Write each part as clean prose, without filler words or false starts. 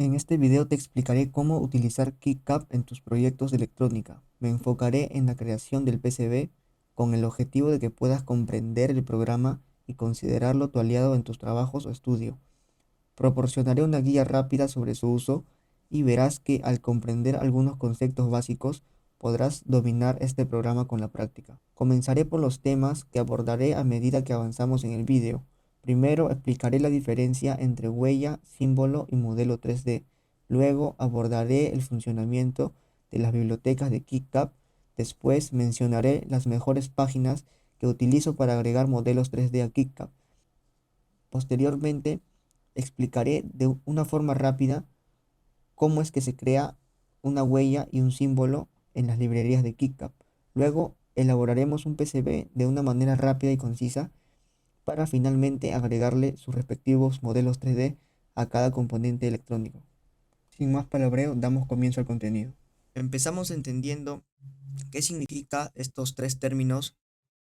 En este video te explicaré cómo utilizar KiCad en tus proyectos de electrónica. Me enfocaré en la creación del PCB con el objetivo de que puedas comprender el programa y considerarlo tu aliado en tus trabajos o estudio. Proporcionaré una guía rápida sobre su uso y verás que al comprender algunos conceptos básicos podrás dominar este programa con la práctica. Comenzaré por los temas que abordaré a medida que avanzamos en el video. Primero explicaré la diferencia entre huella, símbolo y modelo 3D. Luego abordaré el funcionamiento de las bibliotecas de KiCad. Después mencionaré las mejores páginas que utilizo para agregar modelos 3D a KiCad. Posteriormente, explicaré de una forma rápida cómo es que se crea una huella y un símbolo en las librerías de KiCad. Luego, elaboraremos un PCB de una manera rápida y concisa para finalmente agregarle sus respectivos modelos 3D a cada componente electrónico. Sin más palabreo, damos comienzo al contenido. Empezamos entendiendo qué significa estos tres términos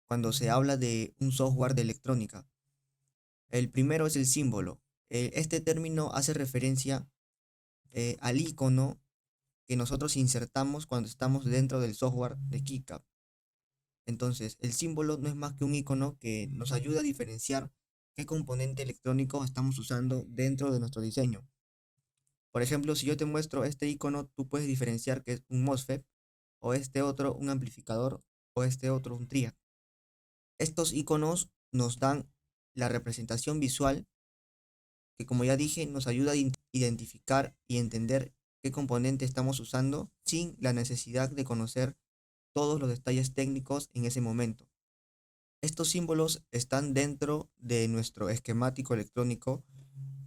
cuando se habla de un software de electrónica. El primero es el símbolo. Este término hace referencia al icono que nosotros insertamos cuando estamos dentro del software de KiCad. Entonces, el símbolo no es más que un icono que nos ayuda a diferenciar qué componente electrónico estamos usando dentro de nuestro diseño. Por ejemplo, si yo te muestro este icono, tú puedes diferenciar que es un MOSFET, o este otro un amplificador, o este otro un triac. Estos iconos nos dan la representación visual que, como ya dije, nos ayuda a identificar y entender qué componente estamos usando sin la necesidad de conocer todos los detalles técnicos en ese momento. Estos símbolos están dentro de nuestro esquemático electrónico.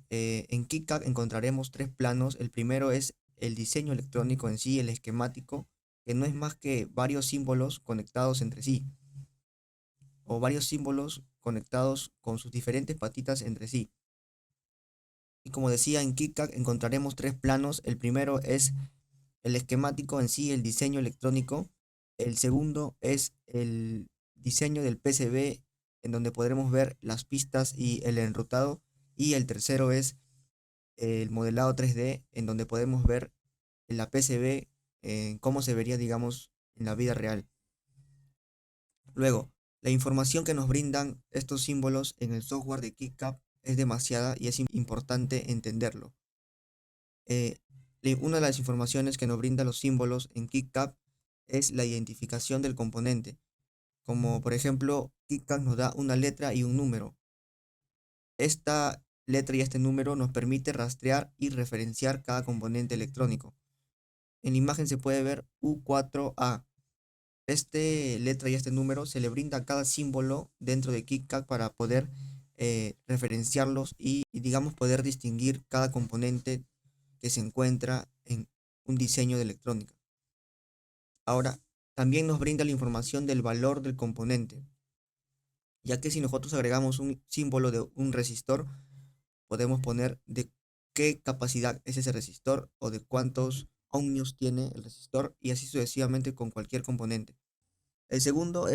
En KiCad encontraremos tres planos. El primero es el diseño electrónico en sí, el esquemático, que no es más que varios símbolos conectados entre sí, o varios símbolos conectados con sus diferentes patitas entre sí. Y como decía, en KiCad encontraremos tres planos. El primero es el esquemático en sí, el diseño electrónico. El segundo es el diseño del PCB, en donde podremos ver las pistas y el enrutado. Y el tercero es el modelado 3D, en donde podemos ver la PCB, cómo se vería, digamos, en la vida real. Luego, la información que nos brindan estos símbolos en el software de KiCad es demasiada y es importante entenderlo. Eh, una de las informaciones que nos brinda los símbolos en KiCad es la identificación del componente. Como por ejemplo, KiCad nos da una letra y un número. Esta letra y este número nos permite rastrear y referenciar cada componente electrónico. En la imagen se puede ver U4A. Este letra y este número se le brinda a cada símbolo dentro de KiCad para poder referenciarlos y, digamos, poder distinguir cada componente que se encuentra en un diseño de electrónica. Ahora, también nos brinda la información del valor del componente, ya que si nosotros agregamos un símbolo de un resistor, podemos poner de qué capacidad es ese resistor o de cuántos ohmios tiene el resistor y así sucesivamente con cualquier componente. El segundo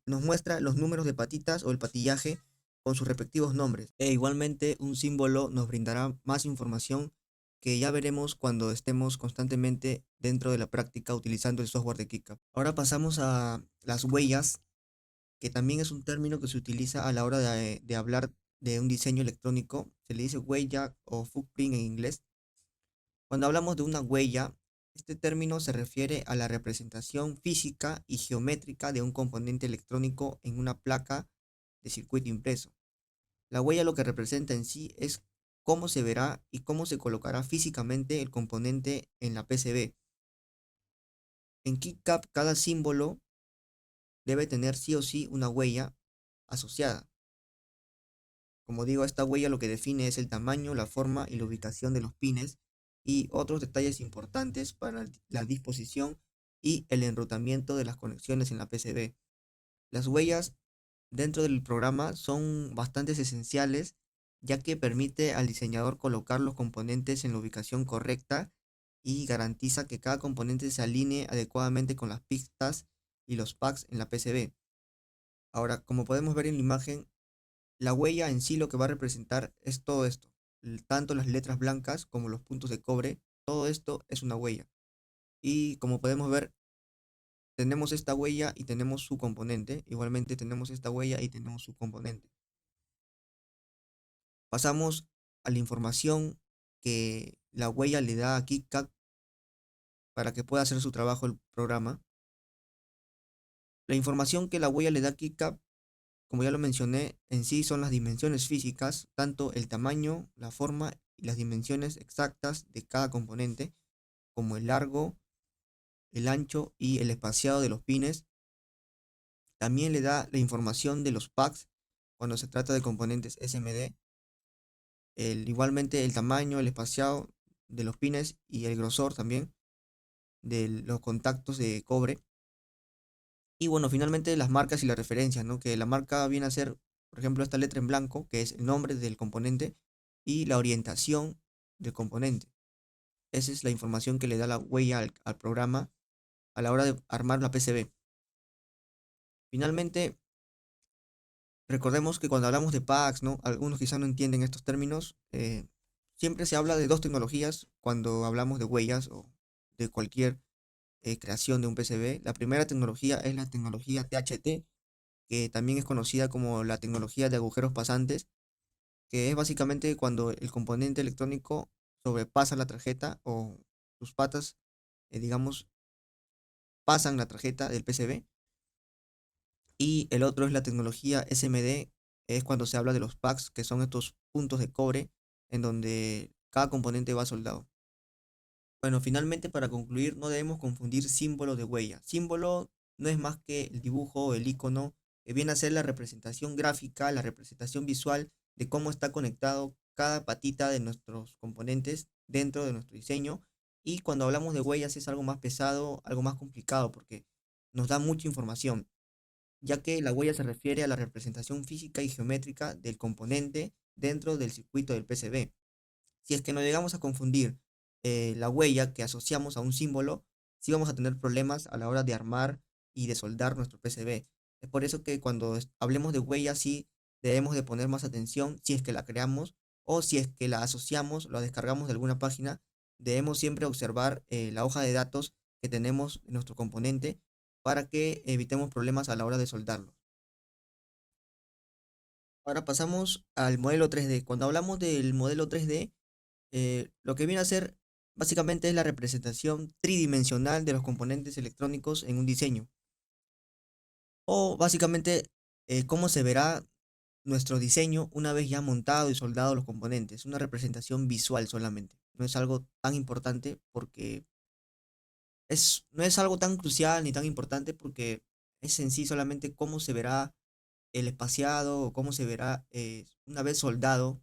nos muestra los números de patitas o el patillaje con sus respectivos nombres. E igualmente un símbolo nos brindará más información que ya veremos cuando estemos constantemente dentro de la práctica utilizando el software de KiCad. Ahora pasamos a las huellas, que también es un término que se utiliza a la hora de hablar de un diseño electrónico. Se le dice huella o footprint en inglés. Cuando hablamos de una huella, este término se refiere a la representación física y geométrica de un componente electrónico en una placa de circuito impreso. La huella lo que representa en sí es cómo se verá y cómo se colocará físicamente el componente en la PCB. En KiCad cada símbolo debe tener sí o sí una huella asociada. Como digo, esta huella lo que define es el tamaño, la forma y la ubicación de los pines y otros detalles importantes para la disposición y el enrutamiento de las conexiones en la PCB. Las huellas dentro del programa son bastante esenciales, ya que permite al diseñador colocar los componentes en la ubicación correcta y garantiza que cada componente se alinee adecuadamente con las pistas y los packs en la PCB. Ahora, como podemos ver en la imagen, la huella en sí lo que va a representar es todo esto. tanto las letras blancas como los puntos de cobre, todo esto es una huella. Y como podemos ver, tenemos esta huella y tenemos su componente. Igualmente tenemos esta huella y tenemos su componente. Pasamos a la información que la huella le da a KitKat para que pueda hacer su trabajo el programa. La información que la huella le da a KitKat, como ya lo mencioné, en sí son las dimensiones físicas, tanto el tamaño, la forma y las dimensiones exactas de cada componente, como el largo, el ancho y el espaciado de los pines. También le da la información de los packs cuando se trata de componentes SMD, igualmente el tamaño, el espaciado de los pines y el grosor también de los contactos de cobre. Y bueno, finalmente las marcas y las referencias, ¿no? Que la marca viene a ser, por ejemplo, esta letra en blanco, que es el nombre del componente, y la orientación del componente. Esa es la información que le da la huella al programa a la hora de armar la PCB. Finalmente, recordemos que cuando hablamos de packs, ¿no? Algunos quizás no entienden estos términos. Siempre se habla de dos tecnologías cuando hablamos de huellas o de cualquier creación de un PCB. La primera tecnología es la tecnología THT, que también es conocida como la tecnología de agujeros pasantes, que es básicamente cuando el componente electrónico sobrepasa la tarjeta o sus patas, digamos, pasan la tarjeta del PCB. Y el otro es la tecnología SMD, es cuando se habla de los packs, que son estos puntos de cobre en donde cada componente va soldado. Bueno, finalmente para concluir, no debemos confundir símbolo de huella. Símbolo no es más que el dibujo o el icono que viene a ser la representación gráfica, la representación visual de cómo está conectado cada patita de nuestros componentes dentro de nuestro diseño. Y cuando hablamos de huellas es algo más pesado, algo más complicado, porque nos da mucha información, ya que la huella se refiere a la representación física y geométrica del componente dentro del circuito del PCB. Si es que no llegamos a confundir la huella que asociamos a un símbolo, sí vamos a tener problemas a la hora de armar y de soldar nuestro PCB. Es por eso que cuando hablemos de huella sí debemos de poner más atención si es que la creamos o si es que la asociamos, la descargamos de alguna página. Debemos siempre observar la hoja de datos que tenemos en nuestro componente para que evitemos problemas a la hora de soldarlo. Ahora pasamos al modelo 3D. Cuando hablamos del modelo 3D, lo que viene a ser básicamente es la representación tridimensional de los componentes electrónicos en un diseño. O básicamente cómo se verá nuestro diseño una vez ya montado y soldado los componentes. Una representación visual solamente. No es algo tan importante porque no es algo tan crucial ni tan importante porque es en sí solamente cómo se verá el espaciado o cómo se verá una vez soldado.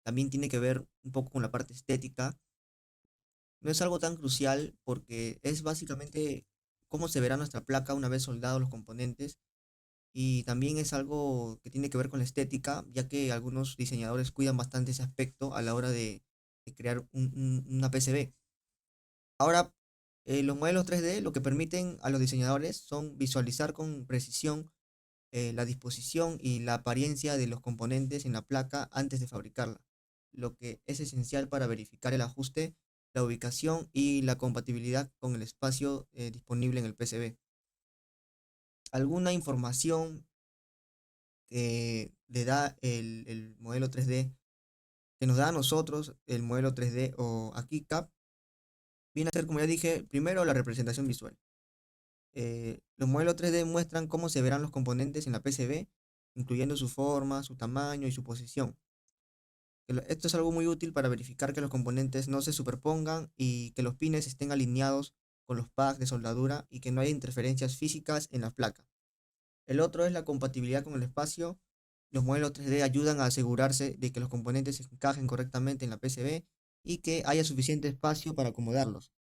También tiene que ver un poco con la parte estética. No es algo tan crucial porque es básicamente cómo se verá nuestra placa una vez soldados los componentes, y también es algo que tiene que ver con la estética, ya que algunos diseñadores cuidan bastante ese aspecto a la hora de crear una PCB. Ahora, los modelos 3D lo que permiten a los diseñadores son visualizar con precisión la disposición y la apariencia de los componentes en la placa antes de fabricarla, lo que es esencial para verificar el ajuste, la ubicación y la compatibilidad con el espacio disponible en el PCB. Alguna información que le da el modelo 3D, que nos da a nosotros el modelo 3D o aquí CAP, viene a ser, como ya dije, primero la representación visual. Los modelos 3D muestran cómo se verán los componentes en la PCB, incluyendo su forma, su tamaño y su posición. Esto es algo muy útil para verificar que los componentes no se superpongan y que los pines estén alineados con los pads de soldadura y que no haya interferencias físicas en la placa. El otro es la compatibilidad con el espacio. Los modelos 3D ayudan a asegurarse de que los componentes se encajen correctamente en la PCB y que haya suficiente espacio para acomodarlos,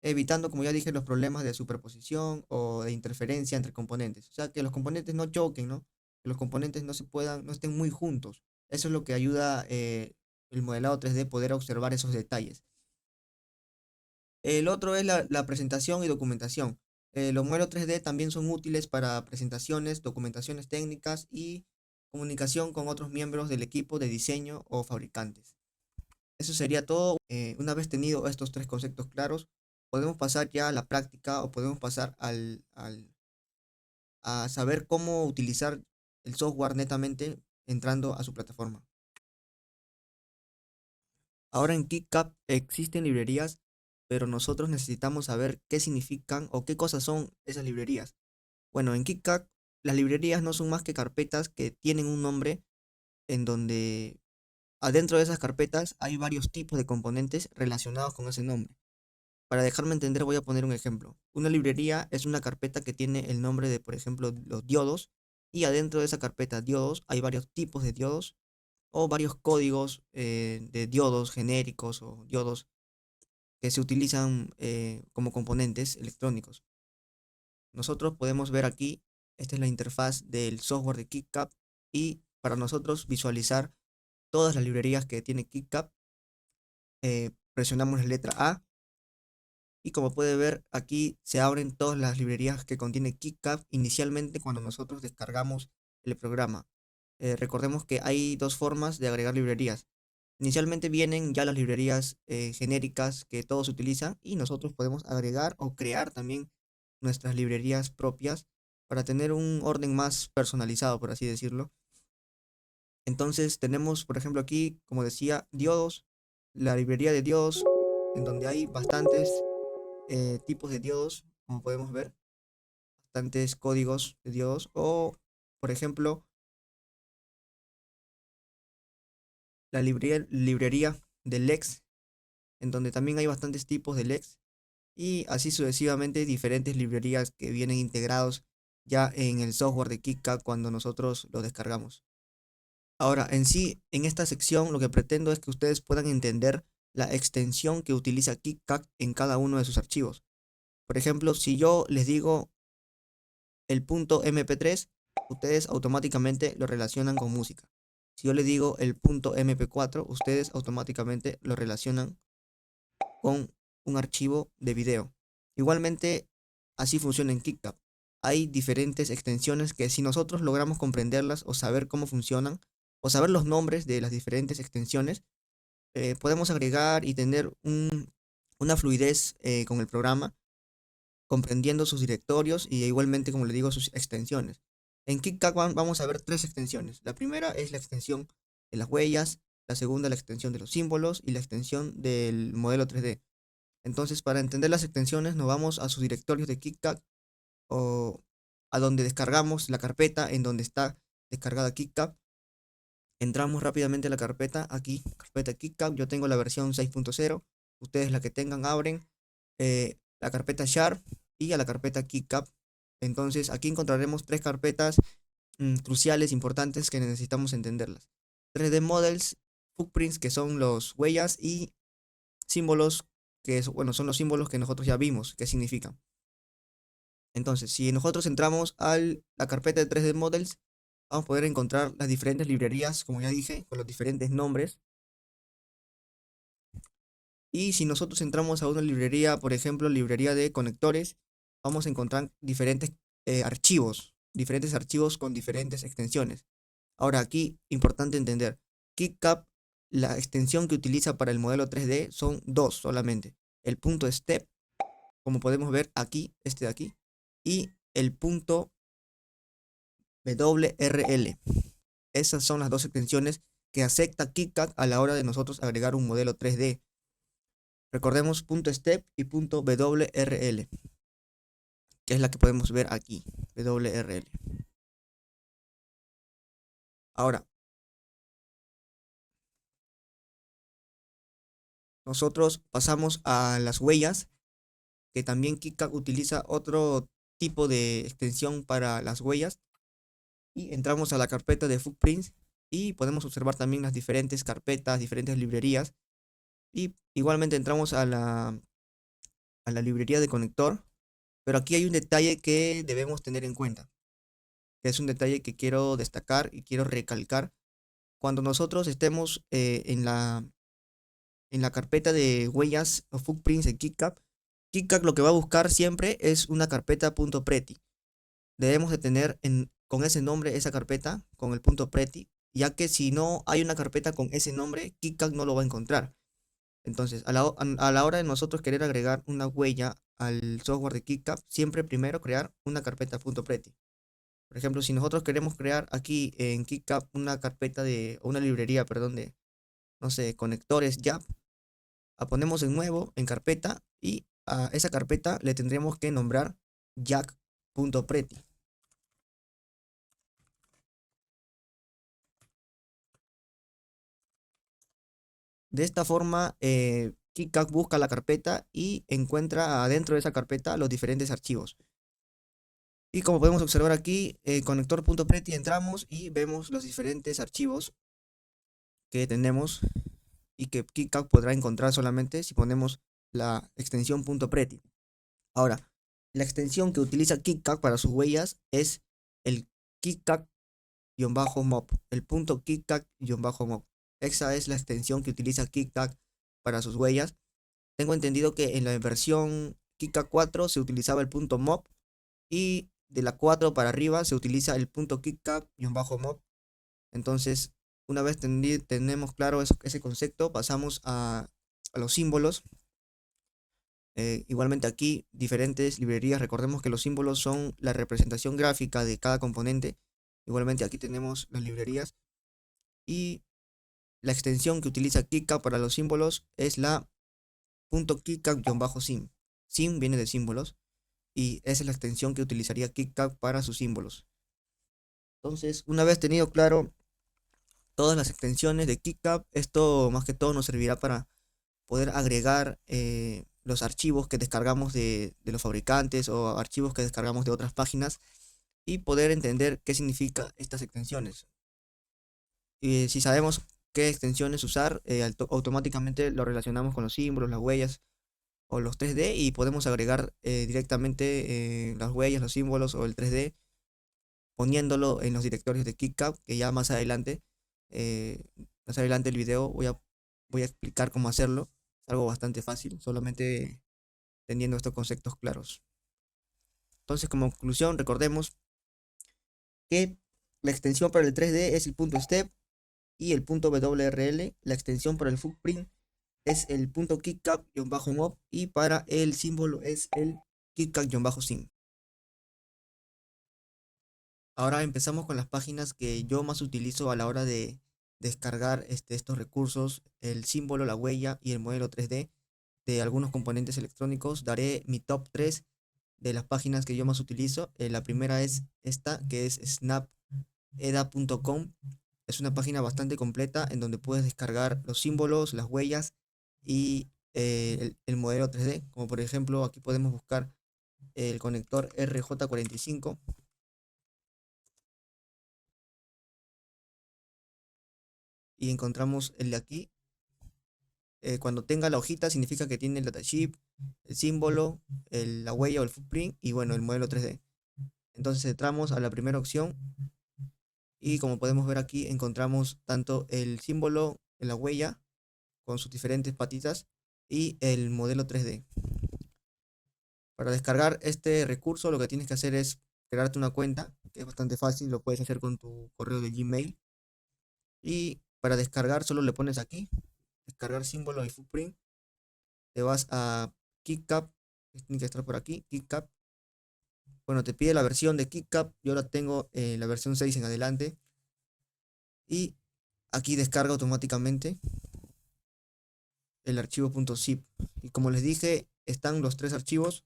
evitando, como ya dije, los problemas de superposición o de interferencia entre componentes. O sea, que los componentes no choquen, ¿no? Que los componentes no estén muy juntos. Eso es lo que ayuda el modelado 3D poder observar esos detalles. El otro es la presentación y documentación. Los modelos 3D también son útiles para presentaciones, documentaciones técnicas y comunicación con otros miembros del equipo de diseño o fabricantes. Eso sería todo. Una vez tenido estos tres conceptos claros, podemos pasar ya a la práctica o podemos pasar a saber cómo utilizar el software netamente entrando a su plataforma. Ahora en KickCap existen librerías, pero nosotros necesitamos saber qué significan o qué cosas son esas librerías. Bueno, en KickCap las librerías no son más que carpetas que tienen un nombre en donde adentro de esas carpetas hay varios tipos de componentes relacionados con ese nombre. Para dejarme entender voy a poner un ejemplo. Una librería es una carpeta que tiene el nombre de, por ejemplo, los diodos, y adentro de esa carpeta diodos hay varios tipos de diodos o varios códigos de diodos genéricos o diodos que se utilizan como componentes electrónicos. Nosotros podemos ver aquí, esta es la interfaz del software de KickCap, y para nosotros visualizar todas las librerías que tiene KickCap, presionamos la letra A y como puede ver aquí se abren todas las librerías que contiene KickCap inicialmente cuando nosotros descargamos el programa. Recordemos que hay dos formas de agregar librerías. Inicialmente vienen ya las librerías genéricas que todos utilizan y nosotros podemos agregar o crear también nuestras librerías propias para tener un orden más personalizado, por así decirlo. Entonces tenemos, por ejemplo, aquí, como decía, diodos, la librería de diodos, en donde hay bastantes tipos de diodos, como podemos ver, bastantes códigos de diodos, o, por ejemplo, la librería de LEDs, en donde también hay bastantes tipos de LEDs, y así sucesivamente diferentes librerías que vienen integrados ya en el software de KickCap cuando nosotros lo descargamos. Ahora, en sí, en esta sección lo que pretendo es que ustedes puedan entender la extensión que utiliza KickCap en cada uno de sus archivos. Por ejemplo, si yo les digo el punto MP3, ustedes automáticamente lo relacionan con música. Si yo les digo el punto MP4, ustedes automáticamente lo relacionan con un archivo de video. Igualmente, así funciona en KickCap. Hay diferentes extensiones que si nosotros logramos comprenderlas o saber cómo funcionan, o saber los nombres de las diferentes extensiones, podemos agregar y tener una fluidez con el programa, comprendiendo sus directorios y igualmente, como le digo, sus extensiones. En KickCap vamos a ver tres extensiones. La primera es la extensión de las huellas, la segunda la extensión de los símbolos y la extensión del modelo 3D. Entonces, para entender las extensiones, nos vamos a sus directorios de KickCap o a donde descargamos la carpeta en donde está descargada KickCap. Entramos rápidamente a la carpeta, aquí, carpeta KickCap. Yo tengo la versión 6.0. Ustedes la que tengan, abren la carpeta Sharp y a la carpeta KickCap. Entonces, aquí encontraremos tres carpetas cruciales, importantes, que necesitamos entenderlas. 3D Models, Footprints, que son los huellas, y símbolos, bueno, son los símbolos que nosotros ya vimos, qué significan. Entonces, si nosotros entramos a la carpeta de 3D Models, vamos a poder encontrar las diferentes librerías, como ya dije, con los diferentes nombres. Y si nosotros entramos a una librería, por ejemplo, librería de conectores, vamos a encontrar diferentes archivos con diferentes extensiones. Ahora aquí, importante entender, KickCap, la extensión que utiliza para el modelo 3D son dos solamente. El punto step, como podemos ver aquí, este de aquí, y el punto WRL. Esas son las dos extensiones que acepta KickCap a la hora de nosotros agregar un modelo 3D. Recordemos punto .step y punto .wrl, que es la que podemos ver aquí, WRL. Ahora, nosotros pasamos a las huellas, que también KickCap utiliza otro tipo de extensión para las huellas. Y entramos a la carpeta de Footprints y podemos observar también las diferentes carpetas, diferentes librerías. Y igualmente entramos a la librería de conector. Pero aquí hay un detalle que debemos tener en cuenta, que es un detalle que quiero destacar y quiero recalcar. Cuando nosotros estemos en la carpeta de huellas o footprints en KickCap, KickCap lo que va a buscar siempre es una carpeta .pretty. Debemos de tener con ese nombre esa carpeta, con el .pretty, ya que si no hay una carpeta con ese nombre, KickCap no lo va a encontrar. Entonces, a la hora de nosotros querer agregar una huella al software de KickCap, siempre primero crear una carpeta .pretty. Por ejemplo, si nosotros queremos crear aquí en KickCap una carpeta o una librería, perdón, de, no sé, conectores YAP, la ponemos en nuevo, en carpeta, y a esa carpeta le tendremos que nombrar jack.pretty. De esta forma, KickCap busca la carpeta y encuentra adentro de esa carpeta los diferentes archivos. Y como podemos observar aquí, conector.pretty, entramos y vemos los diferentes archivos que tenemos y que KickCap podrá encontrar solamente si ponemos la extensión .pretty. Ahora, la extensión que utiliza KickCap para sus huellas es el KickCap-mob, el punto KickCap-mob. Esa es la extensión que utiliza KickCap para sus huellas. Tengo entendido que en la versión KickCap 4 se utilizaba el punto mob y de la 4 para arriba se utiliza el punto KickCap-mob. Entonces, una vez tenemos claro ese concepto, pasamos a los símbolos. Igualmente aquí, diferentes librerías. Recordemos que los símbolos son la representación gráfica de cada componente. Igualmente aquí tenemos las librerías. Y la extensión que utiliza KickCap para los símbolos es la .KickCap-sim. Sim viene de símbolos. Y esa es la extensión que utilizaría KickCap para sus símbolos. Entonces, una vez tenido claro todas las extensiones de KickCap, esto más que todo nos servirá para poder agregar los archivos que descargamos de los fabricantes o archivos que descargamos de otras páginas y poder entender qué significa estas extensiones. Y si sabemos qué extensiones usar, automáticamente lo relacionamos con los símbolos, las huellas o los 3D y podemos agregar directamente las huellas, los símbolos o el 3D poniéndolo en los directorios de KickCap, que ya eh, más adelante el video voy a explicar cómo hacerlo. Es algo bastante fácil, solamente teniendo estos conceptos claros. Entonces, como conclusión, recordemos que la extensión para el 3D es el punto step y el punto WRL. La extensión para el footprint es el punto KickCap-mob y para el símbolo es el KickCap-sim. Ahora empezamos con las páginas que yo más utilizo a la hora de descargar estos recursos, el símbolo, la huella y el modelo 3D de algunos componentes electrónicos. Daré mi top 3 de las páginas que yo más utilizo. La primera es esta, que es snapeda.com. Es una página bastante completa en donde puedes descargar los símbolos, las huellas y el modelo 3D. Como por ejemplo, aquí podemos buscar el conector RJ45 y encontramos el de aquí. Cuando tenga la hojita significa que tiene el datasheet, el símbolo, la huella o el footprint y bueno, el modelo 3D. Entonces entramos a la primera opción y como podemos ver aquí encontramos tanto el símbolo, la huella con sus diferentes patitas y el modelo 3D. Para descargar este recurso lo que tienes que hacer es crearte una cuenta, que es bastante fácil, lo puedes hacer con tu correo de Gmail. Y para descargar solo le pones aquí, descargar símbolo y footprint. Te vas a KickCap, tiene que estar por aquí, KickCap. Bueno, te pide la versión de KickCap, yo la tengo la versión 6 en adelante. Y aquí descarga automáticamente el archivo .zip. Y como les dije, están los tres archivos,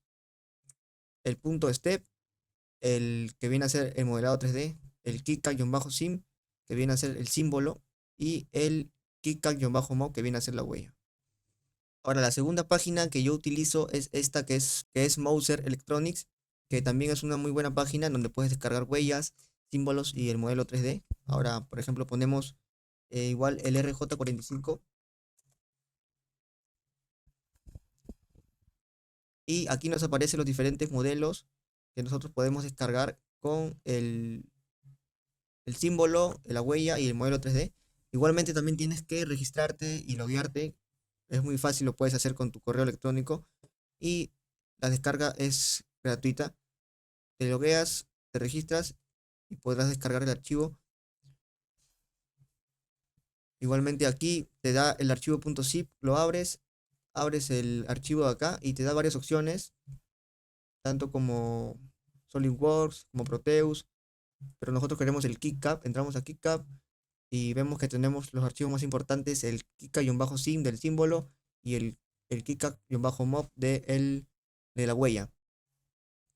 el .step, el que viene a ser el modelado 3D, el KickCap-sim, que viene a ser el símbolo, y el KickCap-mob, que viene a ser la huella. Ahora, la segunda página que yo utilizo es esta que es Mouser Electronics, que también es una muy buena página donde puedes descargar huellas, símbolos y el modelo 3D. Ahora, por ejemplo, ponemos igual el RJ45 y aquí nos aparecen los diferentes modelos que nosotros podemos descargar con el símbolo, la huella y el modelo 3D. Igualmente también tienes que registrarte y loguearte. Es muy fácil, lo puedes hacer con tu correo electrónico y la descarga es gratuita. Te logueas, te registras y podrás descargar el archivo. Igualmente aquí te da el archivo .zip, lo abres abres el archivo de acá y te da varias opciones, tanto como SolidWorks, como Proteus, pero nosotros queremos el KiCad. Entramos a KiCad y vemos que tenemos los archivos más importantes, el KiCad-sim del símbolo y el KiCad-mob de la huella.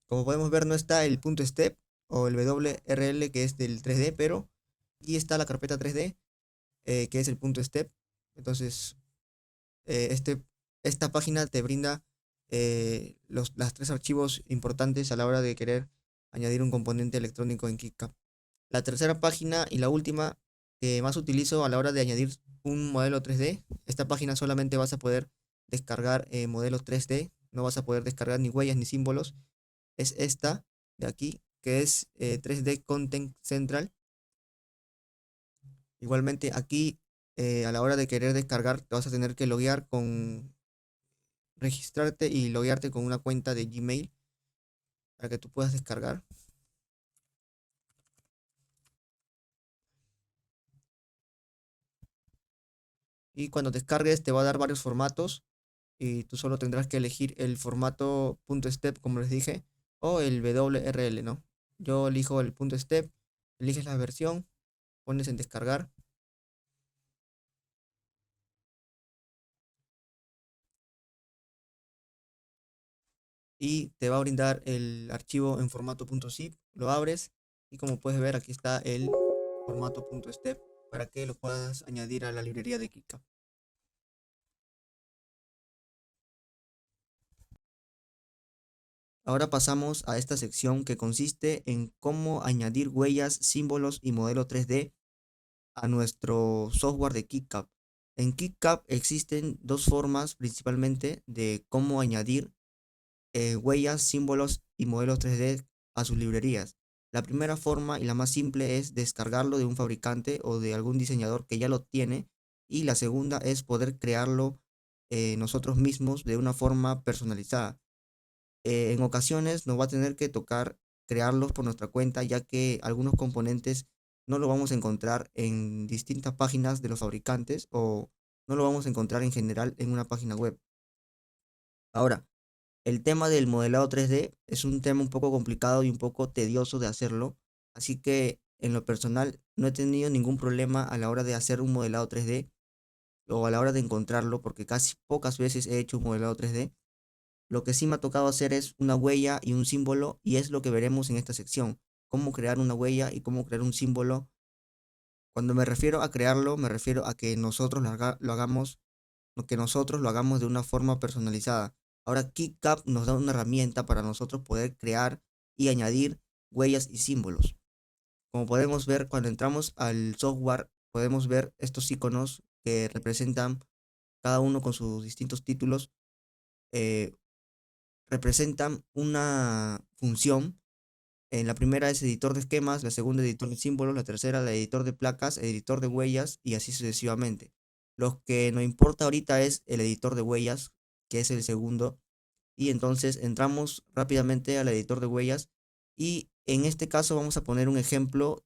Como podemos ver, no está el punto step o el WRL que es del 3D, pero aquí está la carpeta 3D, que es el punto step. Entonces, eh, este, esta página te brinda las tres archivos importantes a la hora de querer añadir un componente electrónico en KiCad. La tercera página y la última que más utilizo a la hora de añadir un modelo 3D, esta página solamente vas a poder descargar modelos 3D, no vas a poder descargar ni huellas ni símbolos, es esta de aquí, que es 3D Content Central. Igualmente aquí, a la hora de querer descargar, te vas a tener que registrarte y loguearte con una cuenta de Gmail para que tú puedas descargar. Y cuando descargues te va a dar varios formatos y tú solo tendrás que elegir el formato .step, como les dije, o el WRL, ¿no? Yo elijo el .step, eliges la versión, pones en descargar y te va a brindar el archivo en formato .zip, lo abres y como puedes ver aquí está el formato .step para que lo puedas añadir a la librería de KiCad. Ahora pasamos a esta sección que consiste en cómo añadir huellas, símbolos y modelo 3D a nuestro software de KiCad. En KiCad existen dos formas principalmente de cómo añadir huellas, símbolos y modelos 3D a sus librerías. La primera forma y la más simple es descargarlo de un fabricante o de algún diseñador que ya lo tiene, y la segunda es poder crearlo nosotros mismos de una forma personalizada. En ocasiones nos va a tener que tocar crearlos por nuestra cuenta, ya que algunos componentes no lo vamos a encontrar en distintas páginas de los fabricantes o no lo vamos a encontrar en general en una página web. Ahora, el tema del modelado 3D es un tema un poco complicado y un poco tedioso de hacerlo, así que en lo personal no he tenido ningún problema a la hora de hacer un modelado 3D o a la hora de encontrarlo, porque casi pocas veces he hecho un modelado 3D. Lo que sí me ha tocado hacer es una huella y un símbolo, y es lo que veremos en esta sección, cómo crear una huella y cómo crear un símbolo. Cuando me refiero a crearlo, me refiero a que nosotros lo hagamos, que nosotros lo hagamos de una forma personalizada. Ahora, KiCad nos da una herramienta para nosotros poder crear y añadir huellas y símbolos. Como podemos ver, cuando entramos al software, podemos ver estos iconos que representan, cada uno con sus distintos títulos, eh, representan una función. En la primera es editor de esquemas, la segunda editor de símbolos, la tercera la editor de placas, editor de huellas y así sucesivamente. Lo que nos importa ahorita es el editor de huellas, que es el segundo, y entonces entramos rápidamente al editor de huellas y en este caso vamos a poner un ejemplo.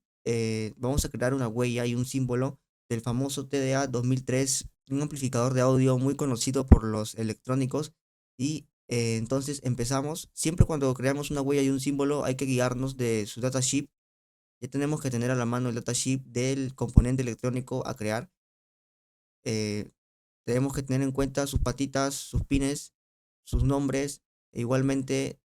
Vamos a crear una huella y un símbolo del famoso TDA 2003, un amplificador de audio muy conocido por los electrónicos. Y entonces empezamos. Siempre cuando creamos una huella y un símbolo hay que guiarnos de su datasheet. Ya tenemos que tener a la mano el datasheet del componente electrónico a crear. eh, Tenemos que tener en cuenta sus patitas, sus pines, sus nombres, e igualmente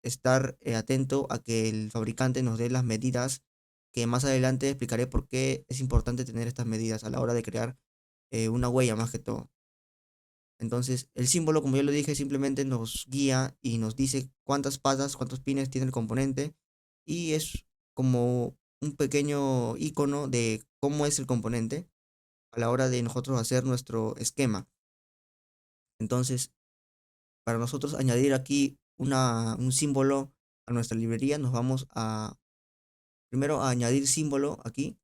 estar atento a que el fabricante nos dé las medidas, que más adelante explicaré por qué es importante tener estas medidas a la hora de crear una huella más que todo. Entonces, el símbolo, como ya lo dije, simplemente nos guía y nos dice cuántas patas, cuántos pines tiene el componente, y es como un pequeño icono de cómo es el componente a la hora de nosotros hacer nuestro esquema. Entonces, para nosotros añadir aquí un símbolo a nuestra librería, nos vamos a primero a añadir símbolo aquí,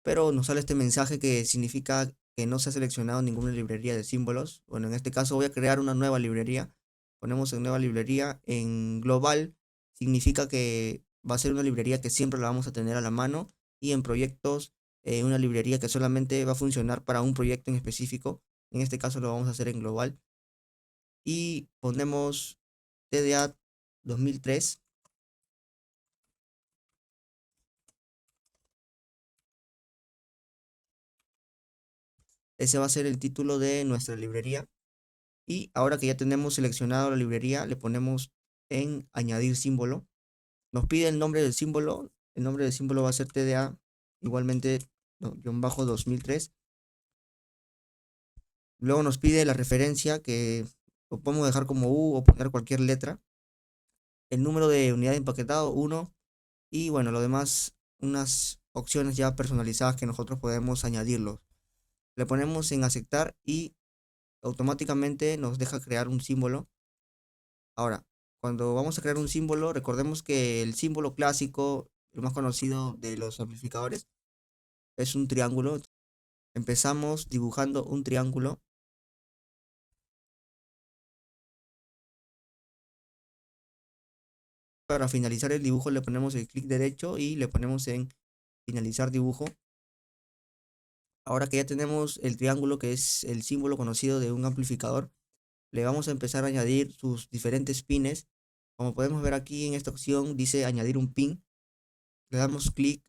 pero nos sale este mensaje que significa que no se ha seleccionado ninguna librería de símbolos. Bueno, en este caso voy a crear una nueva librería. Ponemos en nueva librería. En global significa que va a ser una librería que siempre la vamos a tener a la mano, y en proyectos una librería que solamente va a funcionar para un proyecto en específico. En este caso lo vamos a hacer en global. y ponemos TDA 2003. Ese va a ser el título de nuestra librería. Y ahora que ya tenemos seleccionado la librería, le ponemos en añadir símbolo. Nos pide el nombre del símbolo. El nombre del símbolo va a ser TDA, igualmente guión bajo 2003. Luego nos pide la referencia, que lo podemos dejar como U o poner cualquier letra. El número de unidad de empaquetado, 1. Y bueno, lo demás, unas opciones ya personalizadas que nosotros podemos añadirlos. Le ponemos en aceptar y automáticamente nos deja crear un símbolo. Ahora, cuando vamos a crear un símbolo, recordemos que el símbolo clásico, el más conocido de los amplificadores, es un triángulo. Empezamos dibujando un triángulo. Para finalizar el dibujo le ponemos el clic derecho y le ponemos en finalizar dibujo. Ahora que ya tenemos el triángulo, que es el símbolo conocido de un amplificador, le vamos a empezar a añadir sus diferentes pines. Como podemos ver aquí en esta opción dice añadir un pin. Le damos clic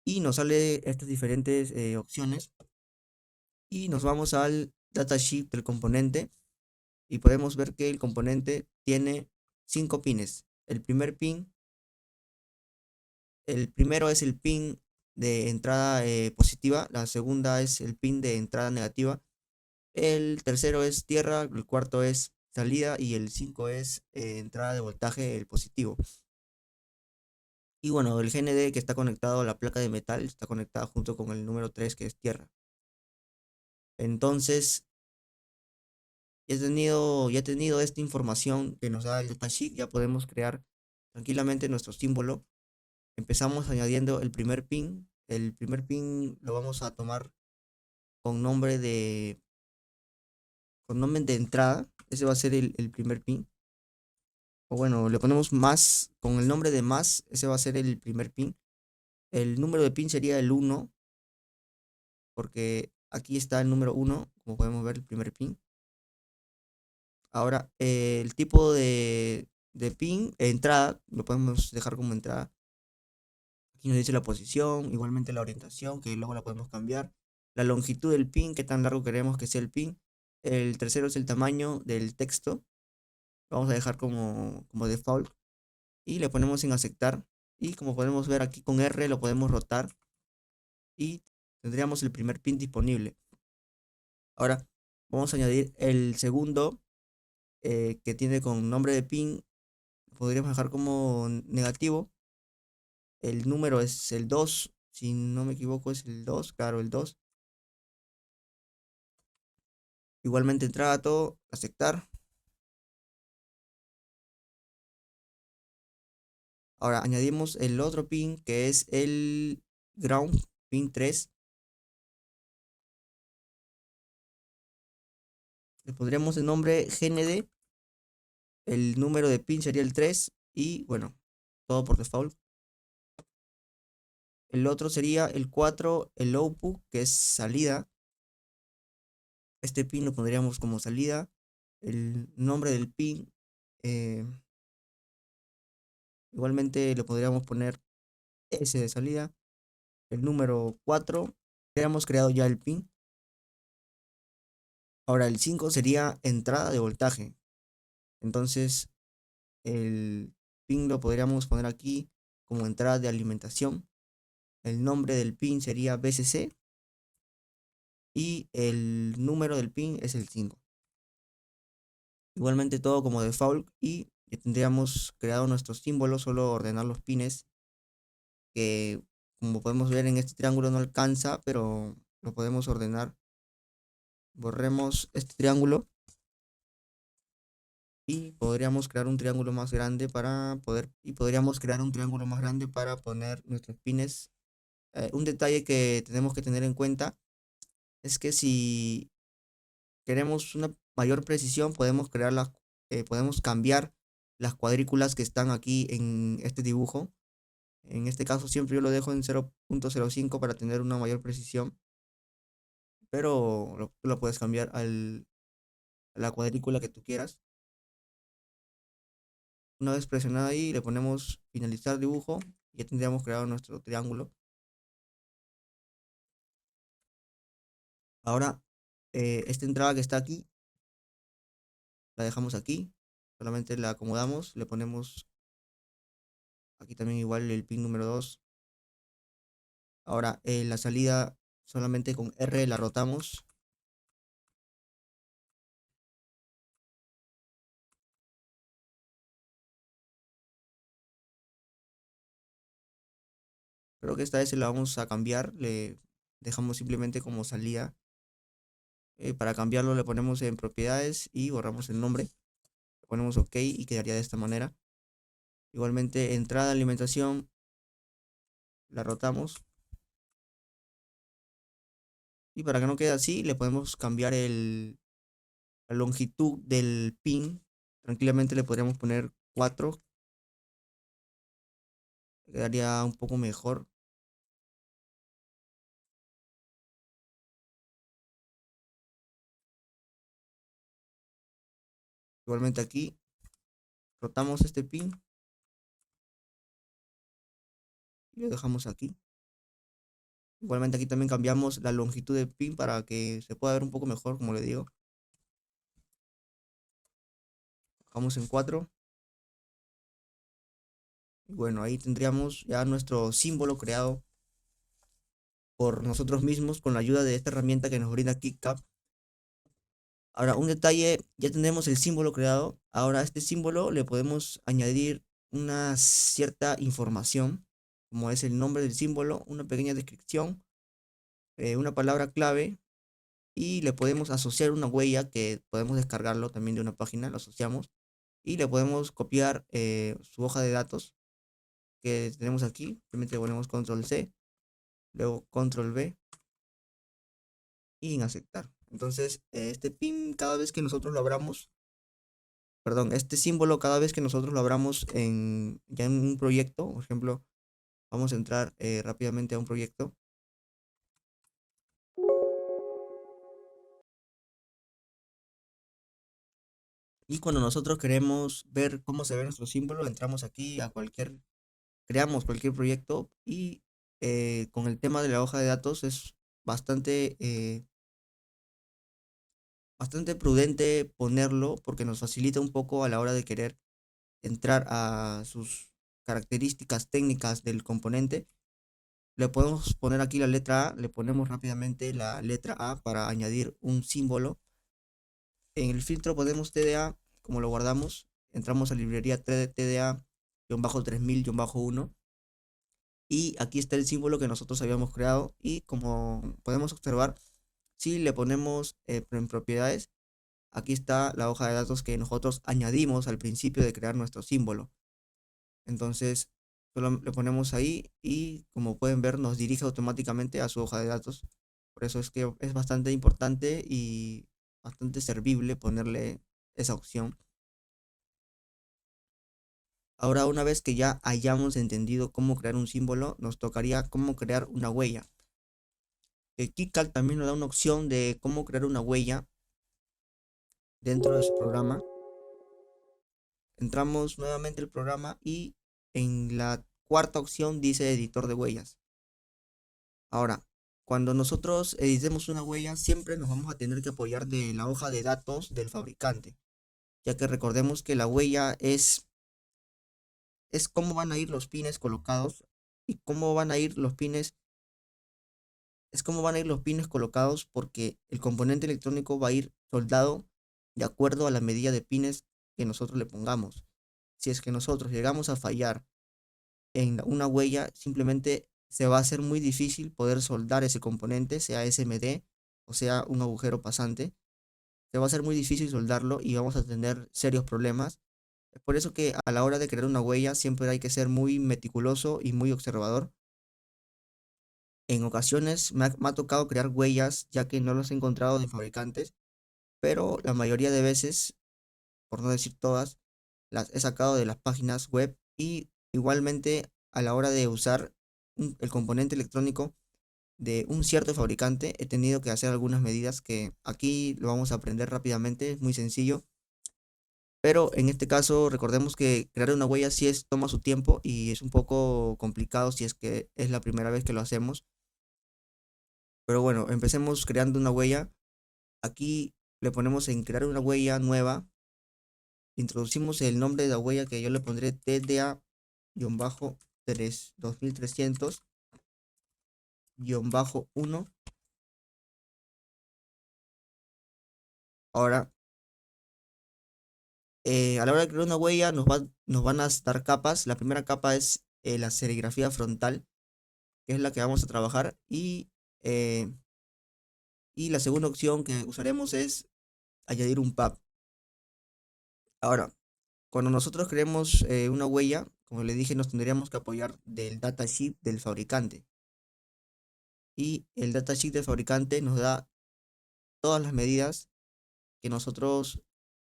y nos sale estas diferentes opciones. Y nos vamos al datasheet del componente y podemos ver que el componente tiene 5 pines. El primero es el pin de entrada positiva, la segunda es el pin de entrada negativa, el tercero es tierra, el cuarto es salida y el 5 es entrada de voltaje, el positivo. Y bueno, el GND que está conectado a la placa de metal está conectado junto con el número 3 que es tierra. Entonces, ya tenido esta información que nos da el datasheet, ya podemos crear tranquilamente nuestro símbolo. Empezamos añadiendo el primer pin. El primer pin lo vamos a tomar con nombre de entrada. Ese va a ser el primer pin. O bueno, le ponemos más con el nombre de más. Ese va a ser el primer pin. El número de pin sería el 1, porque aquí está el número 1, como podemos ver, el primer pin. Ahora, el tipo de pin, entrada, lo podemos dejar como entrada. Aquí nos dice la posición, igualmente la orientación, que luego la podemos cambiar. La longitud del pin, qué tan largo queremos que sea el pin. El tercero es el tamaño del texto. Lo vamos a dejar como default. Y le ponemos en aceptar. Y como podemos ver aquí con R lo podemos rotar. Y tendríamos el primer pin disponible. Ahora vamos a añadir el segundo, que tiene con nombre de pin. Podríamos dejar como negativo. El número es el 2. Si no me equivoco es el 2. Claro, el 2. Igualmente trato, aceptar. Ahora añadimos el otro pin que es el ground pin 3. Le pondremos el nombre GND. El número de pin sería el 3. Y bueno, todo por default. El otro sería el 4, el output, que es salida. Este pin lo pondríamos como salida. El nombre del pin, eh, igualmente le podríamos poner S de salida. El número 4, hemos creado ya el pin. Ahora el 5 sería entrada de voltaje. Entonces el pin lo podríamos poner aquí como entrada de alimentación. El nombre del pin sería BCC y el número del pin es el 5. Igualmente todo como default y ya tendríamos creado nuestro símbolo, solo ordenar los pines, que como podemos ver en este triángulo no alcanza, pero lo podemos ordenar. Borremos este triángulo y podríamos crear un triángulo más grande para poner nuestros pines. Un detalle que tenemos que tener en cuenta es que si queremos una mayor precisión, podemos cambiar las cuadrículas que están aquí en este dibujo. En este caso siempre yo lo dejo en 0.05 para tener una mayor precisión, pero lo puedes cambiar la cuadrícula que tú quieras. Una vez presionado ahí, le ponemos finalizar dibujo y ya tendríamos creado nuestro triángulo. Ahora, esta entrada que está aquí, la dejamos aquí. Solamente la acomodamos, le ponemos aquí también igual el pin número 2. Ahora, la salida solamente con R la rotamos. Creo que esta vez se la vamos a cambiar. Le dejamos simplemente como salida. Para cambiarlo le ponemos en propiedades y borramos el nombre. Le ponemos OK y quedaría de esta manera. Igualmente, entrada alimentación, la rotamos. Y para que no quede así, le podemos cambiar la longitud del pin. Tranquilamente le podríamos poner 4. Quedaría un poco mejor. Igualmente aquí, rotamos este pin y lo dejamos aquí. Igualmente aquí también cambiamos la longitud del pin para que se pueda ver un poco mejor, como le digo. Dejamos en 4. Y bueno, ahí tendríamos ya nuestro símbolo creado por nosotros mismos con la ayuda de esta herramienta que nos brinda KickCap. Ahora, un detalle, ya tenemos el símbolo creado. Ahora a este símbolo le podemos añadir una cierta información, como es el nombre del símbolo, una pequeña descripción, una palabra clave y le podemos asociar una huella que podemos descargarlo también de una página, lo asociamos y le podemos copiar su hoja de datos que tenemos aquí. Simplemente ponemos control C, luego control V y en aceptar. Entonces, este pin, cada vez que nosotros lo abramos, perdón, este símbolo, cada vez que nosotros lo abramos ya en un proyecto, por ejemplo, vamos a entrar rápidamente a un proyecto. Y cuando nosotros queremos ver cómo se ve nuestro símbolo, entramos aquí a creamos cualquier proyecto y con el tema de la hoja de datos es bastante prudente ponerlo porque nos facilita un poco a la hora de querer entrar a sus características técnicas del componente. Le podemos poner aquí la letra A, le ponemos rápidamente la letra A para añadir un símbolo. En el filtro ponemos TDA, como lo guardamos, entramos a librería TDA-3000-1 y aquí está el símbolo que nosotros habíamos creado y como podemos observar, si le ponemos en propiedades, aquí está la hoja de datos que nosotros añadimos al principio de crear nuestro símbolo. Entonces, solo le ponemos ahí y como pueden ver nos dirige automáticamente a su hoja de datos. Por eso es que es bastante importante y bastante servible ponerle esa opción. Ahora, una vez que ya hayamos entendido cómo crear un símbolo, nos tocaría cómo crear una huella. El KiCad también nos da una opción de cómo crear una huella dentro de su programa. Entramos nuevamente al programa y en la cuarta opción dice editor de huellas. Ahora, cuando nosotros editemos una huella, siempre nos vamos a tener que apoyar de la hoja de datos del fabricante, ya que recordemos que la huella es cómo van a ir los pines colocados y cómo van a ir los pines, es cómo van a ir los pines colocados porque el componente electrónico va a ir soldado de acuerdo a la medida de pines que nosotros le pongamos. Si es que nosotros llegamos a fallar en una huella, simplemente se va a hacer muy difícil poder soldar ese componente, sea SMD o sea un agujero pasante. Se va a hacer muy difícil soldarlo y vamos a tener serios problemas. Es por eso que a la hora de crear una huella siempre hay que ser muy meticuloso y muy observador. En ocasiones me ha tocado crear huellas ya que no los he encontrado de fabricantes, pero la mayoría de veces, por no decir todas, las he sacado de las páginas web y igualmente a la hora de usar el componente electrónico de un cierto fabricante, he tenido que hacer algunas medidas que aquí lo vamos a aprender rápidamente, es muy sencillo. Pero en este caso, recordemos que crear una huella toma su tiempo y es un poco complicado si es que es la primera vez que lo hacemos. Pero bueno, empecemos creando una huella. Aquí le ponemos en crear una huella nueva. Introducimos el nombre de la huella que yo le pondré TDA-2300-1. Ahora, a la hora de crear una huella nos van a dar capas. La primera capa es la serigrafía frontal, que es la que vamos a trabajar. Eh, y la segunda opción que usaremos es añadir un pub. Ahora, cuando nosotros creemos una huella, como le dije, nos tendríamos que apoyar del datasheet del fabricante. Y el datasheet del fabricante nos da todas las medidas que nosotros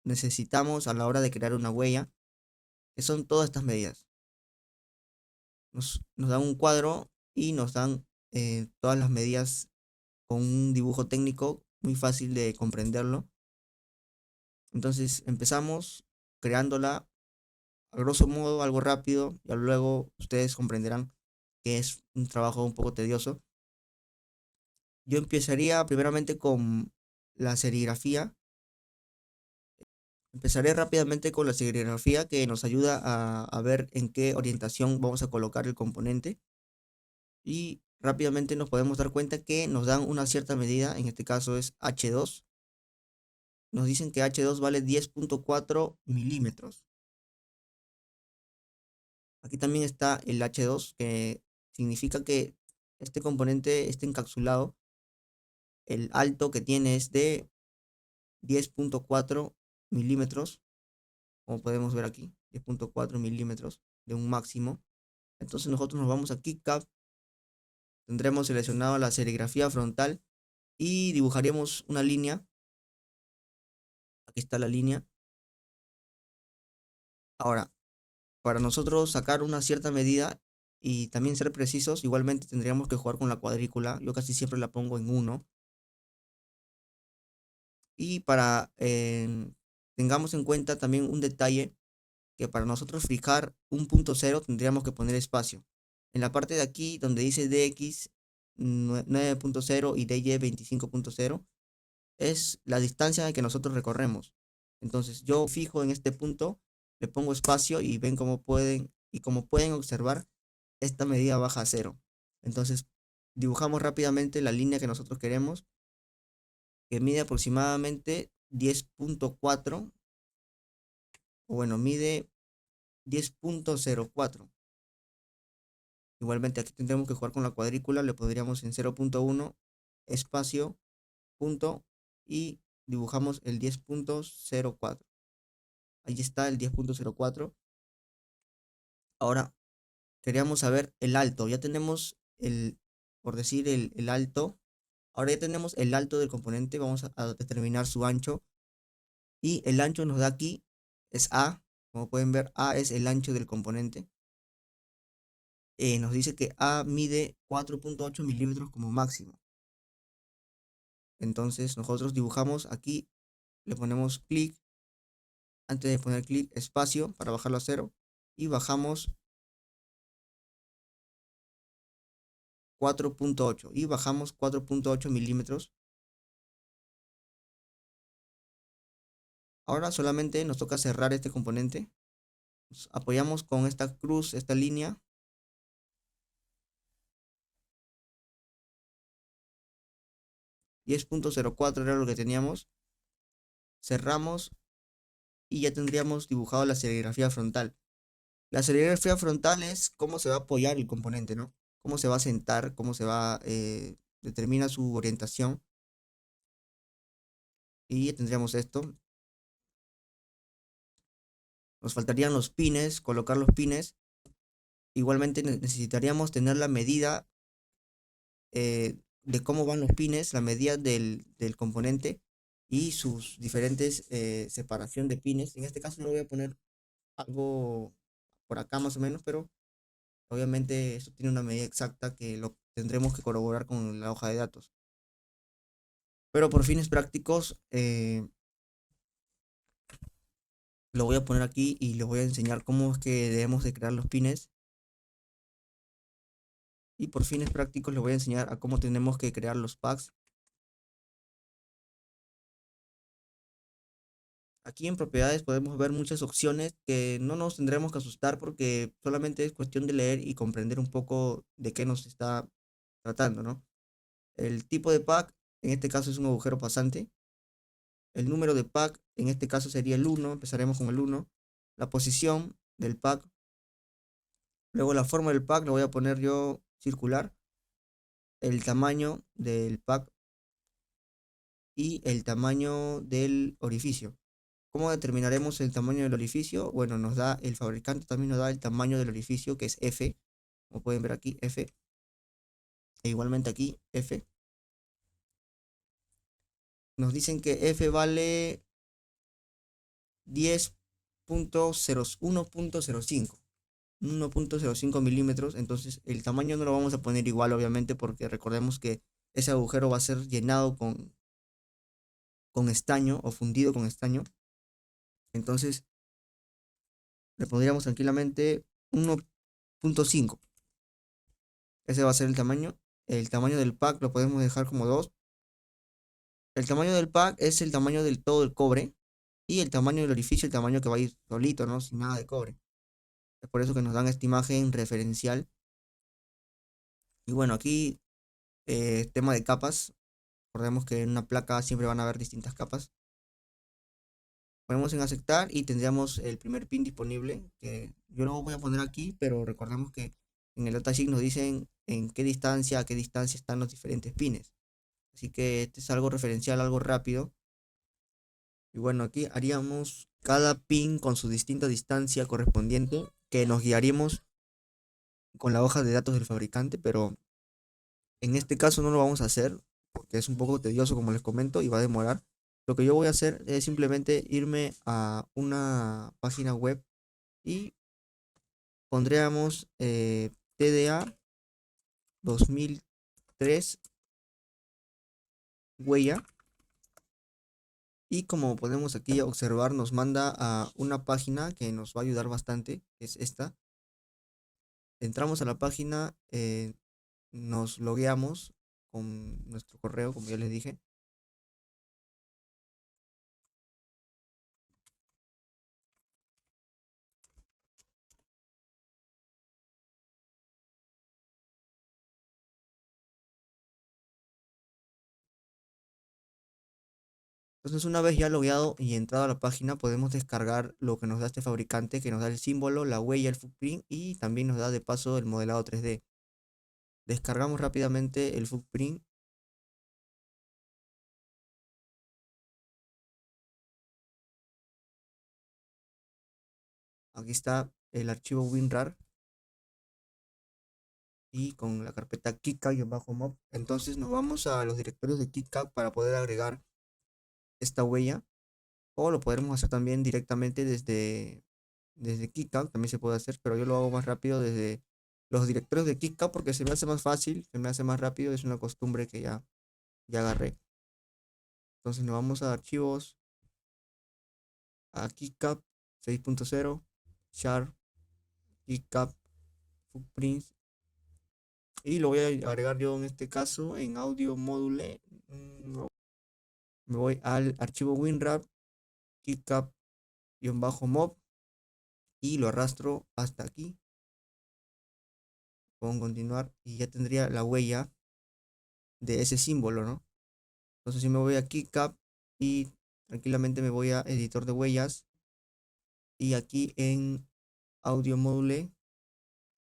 necesitamos a la hora de crear una huella, que son todas estas medidas. Nos dan un cuadro y nos dan todas las medidas con un dibujo técnico muy fácil de comprenderlo. Entonces empezamos creándola a grosso modo, algo rápido, y luego ustedes comprenderán que es un trabajo un poco tedioso. Yo empezaría primeramente con la serigrafía. Empezaré rápidamente con la serigrafía que nos ayuda a ver en qué orientación vamos a colocar el componente. Y rápidamente nos podemos dar cuenta que nos dan una cierta medida, en este caso es H2. Nos dicen que H2 vale 10.4 milímetros. Aquí también está el H2, que significa que este componente está encapsulado. El alto que tiene es de 10.4 milímetros, como podemos ver aquí, 10.4 milímetros de un máximo. Entonces nosotros nos vamos a KiCad, tendremos seleccionado la serigrafía frontal y dibujaríamos una línea. Aquí está la línea. Ahora, para nosotros sacar una cierta medida y también ser precisos, igualmente tendríamos que jugar con la cuadrícula. Yo casi siempre la pongo en 1. Y para tengamos en cuenta también un detalle, que para nosotros fijar un punto cero tendríamos que poner espacio. En la parte de aquí donde dice DX 9.0 y DY 25.0 es la distancia que nosotros recorremos. Entonces yo fijo en este punto, le pongo espacio y ven cómo pueden, y como pueden observar, esta medida baja a cero. Entonces dibujamos rápidamente la línea que nosotros queremos, que mide aproximadamente 10.4, o bueno, mide 10.04. Igualmente aquí tendremos que jugar con la cuadrícula, le podríamos en 0.1, espacio, punto, y dibujamos el 10.04. Ahí está el 10.04. Ahora queríamos saber el alto. Ya tenemos por decir, el alto. Ahora ya tenemos el alto del componente. Vamos a determinar su ancho. Y el ancho nos da aquí, es A. Como pueden ver, A es el ancho del componente. Nos dice que A mide 4.8 milímetros como máximo. Entonces nosotros dibujamos aquí, le ponemos clic, antes de poner clic, espacio para bajarlo a cero, y bajamos 4.8 y bajamos 4.8 milímetros. Ahora solamente nos toca cerrar este componente. Nos apoyamos con esta cruz, esta línea. 10.04 era lo que teníamos. Cerramos y ya tendríamos dibujado la serigrafía frontal. La serigrafía frontal es cómo se va a apoyar el componente, ¿no? Cómo se va a sentar, cómo se va, determina su orientación. Y ya tendríamos esto. Nos faltarían los pines, colocar los pines. Igualmente necesitaríamos tener la medida de cómo van los pines, la medida del componente y sus diferentes separación de pines. En este caso no voy a poner algo por acá más o menos, pero obviamente eso tiene una medida exacta que lo tendremos que corroborar con la hoja de datos. Pero por fines prácticos, lo voy a poner aquí y les voy a enseñar cómo es que debemos de crear los pines. Y por fines prácticos les voy a enseñar a cómo tenemos que crear los packs. Aquí en propiedades podemos ver muchas opciones que no nos tendremos que asustar porque solamente es cuestión de leer y comprender un poco de qué nos está tratando, ¿no? El tipo de pack, en este caso es un agujero pasante. El número de pack, en este caso sería el 1, empezaremos con el 1. La posición del pack. Luego la forma del pack lo voy a poner yo circular. El tamaño del pack y el tamaño del orificio. ¿Cómo determinaremos el tamaño del orificio? Bueno, nos da el fabricante, también nos da el tamaño del orificio, que es F. Como pueden ver aquí, F. E igualmente aquí, F. Nos dicen que F vale 10.01.05. 1.05 milímetros. Entonces el tamaño no lo vamos a poner igual, obviamente, porque recordemos que ese agujero va a ser llenado con estaño o fundido con estaño. Entonces le pondríamos tranquilamente 1.5. Ese va a ser el tamaño. El tamaño del pack lo podemos dejar como 2. El tamaño del pack es el tamaño del todo el cobre. Y el tamaño del orificio, el tamaño que va a ir solito, ¿no? Sin nada de cobre. Es por eso que nos dan esta imagen referencial. Y bueno, aquí tema de capas. Recordemos que en una placa siempre van a haber distintas capas. Ponemos en aceptar y tendríamos el primer pin disponible. Que yo lo voy a poner aquí, pero recordemos que en el datasheet nos dicen en qué distancia, a qué distancia están los diferentes pines. Así que este es algo referencial, algo rápido. Y bueno, aquí haríamos cada pin con su distinta distancia correspondiente, que nos guiaríamos con la hoja de datos del fabricante, pero en este caso no lo vamos a hacer porque es un poco tedioso, como les comento, y va a demorar. Lo que yo voy a hacer es simplemente irme a una página web y pondríamos TDA 2003 huella. Y como podemos aquí observar, nos manda a una página que nos va a ayudar bastante, que es esta. Entramos a la página, nos logueamos con nuestro correo, como ya les dije. Entonces, una vez ya logueado y entrado a la página, podemos descargar lo que nos da este fabricante, que nos da el símbolo, la huella, el footprint y también nos da de paso el modelado 3D. Descargamos rápidamente el footprint. Aquí está el archivo WinRAR y con la carpeta KitKat-mob. Entonces nos vamos a los directorios de KitKat para poder agregar esta huella. O lo podremos hacer también directamente desde KitKat, también se puede hacer, pero yo lo hago más rápido desde los directorios de KitKat porque se me hace más fácil, se me hace más rápido, es una costumbre que ya agarré. Entonces nos vamos a archivos, a KitKat 6.0, char, KitKat, footprints, y lo voy a agregar yo en este caso en audio módule. Me voy al archivo WinRAR, KitKat-mob y lo arrastro hasta aquí. Pongo continuar y ya tendría la huella de ese símbolo, ¿no? Entonces si me voy a KitKat y tranquilamente me voy a editor de huellas y aquí en audio módule